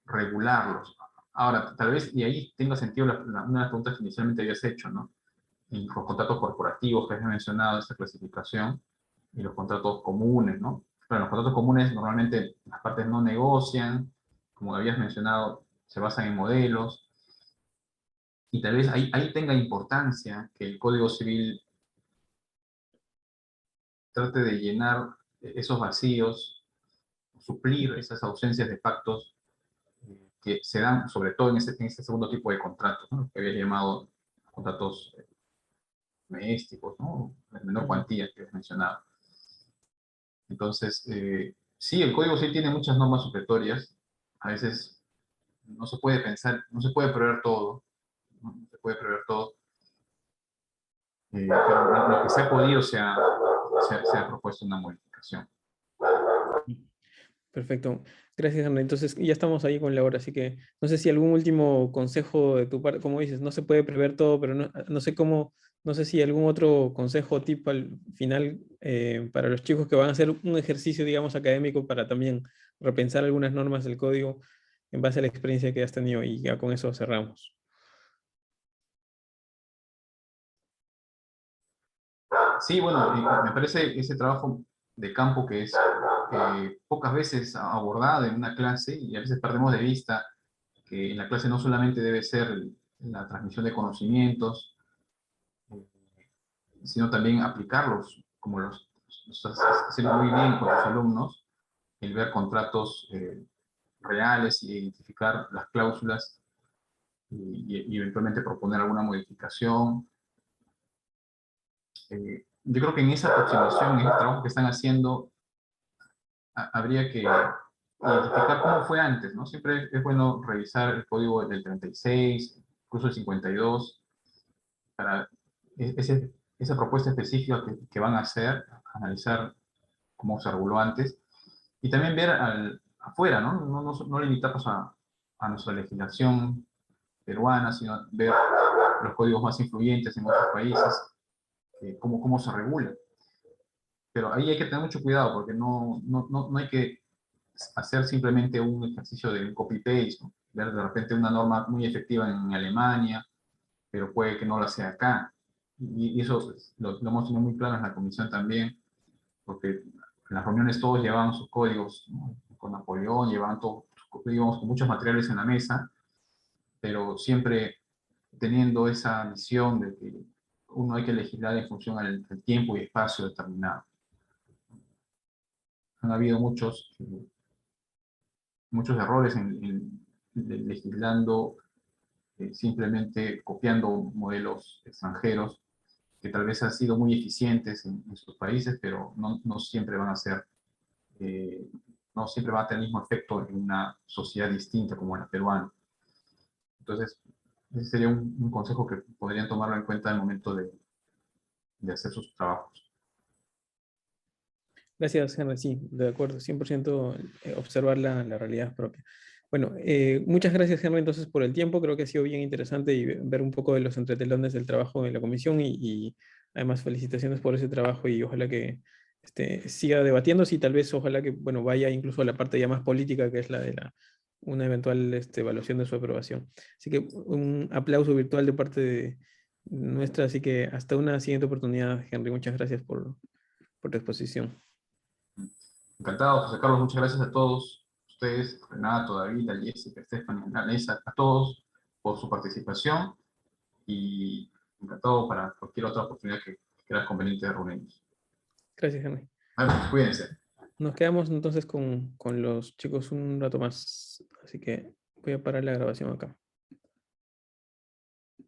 regularlos. Ahora, tal vez, y ahí tenga sentido una de las preguntas que inicialmente habías hecho, ¿no? En los contratos corporativos que has mencionado, esta clasificación, y los contratos comunes, ¿no? Bueno, los contratos comunes normalmente las partes no negocian, como habías mencionado, se basan en modelos, y tal vez ahí tenga importancia que el Código Civil trate de llenar esos vacíos, suplir esas ausencias de pactos que se dan sobre todo en este segundo tipo de contratos, ¿no? Que había llamado contratos domésticos, ¿no? De menor cuantía que has mencionado. Entonces, sí, el Código Civil tiene muchas normas supletorias. A veces no se puede pensar, no se puede prever todo, ¿no? No se puede prever todo. Pero lo que se ha podido se ha propuesto una modificación. Perfecto. Gracias, Henry. Entonces, ya estamos ahí con la hora, así que no sé si algún último consejo de tu parte, como dices, no se puede prever todo, pero no sé cómo, no sé si algún otro consejo tipo al final para los chicos que van a hacer un ejercicio, digamos, académico para también repensar algunas normas del código en base a la experiencia que has tenido y ya con eso cerramos. Sí, bueno, me parece ese trabajo de campo que es pocas veces abordado en una clase y a veces perdemos de vista que en la clase no solamente debe ser la transmisión de conocimientos, sino también aplicarlos, como los estás haciendo muy bien con tus alumnos, el ver contratos reales y identificar las cláusulas y eventualmente proponer alguna modificación. Yo creo que en esa aproximación, en el trabajo que están haciendo, habría que identificar cómo fue antes, ¿no? Siempre es bueno revisar el código del 36, incluso el 52, para esa propuesta específica que van a hacer, analizar cómo se reguló antes, y también ver afuera, ¿no? No limitarnos a nuestra legislación peruana, sino ver los códigos más influyentes en otros países, cómo se regula. Pero ahí hay que tener mucho cuidado porque no hay que hacer simplemente un ejercicio de copy-paste, ¿no? Ver de repente una norma muy efectiva en Alemania, pero puede que no la sea acá. Y eso lo hemos tenido muy claro en la comisión también, porque en las reuniones todos llevaban sus códigos, ¿no? Con Napoleón, llevaban todos, íbamos con muchos materiales en la mesa, pero siempre teniendo esa visión de que uno hay que legislar en función al tiempo y espacio determinado. Han habido muchos errores legislando, simplemente copiando modelos extranjeros que tal vez han sido muy eficientes en sus países, pero no siempre van a ser, no siempre van a tener el mismo efecto en una sociedad distinta como la peruana. Entonces, ese sería un consejo que podrían tomarlo en cuenta al momento de hacer sus trabajos. Gracias, Henry. Sí, de acuerdo, 100% observar la realidad propia. Bueno, muchas gracias, Henry, entonces por el tiempo. Creo que ha sido bien interesante y ver un poco de los entretelones del trabajo de la comisión y además felicitaciones por ese trabajo y ojalá que siga debatiéndose y tal vez ojalá que bueno, vaya incluso a la parte ya más política que es la de una eventual evaluación de su aprobación. Así que un aplauso virtual de parte de nuestra, así que hasta una siguiente oportunidad, Henry. Muchas gracias por tu exposición. Encantado, José Carlos, muchas gracias a todos ustedes, Renato, David, a Jessica, Stephanie, Vanessa, a todos por su participación y encantado para cualquier otra oportunidad que creas conveniente de reunirnos. Gracias, Henry. Bueno, cuídense. Nos quedamos entonces con los chicos un rato más, así que voy a parar la grabación acá.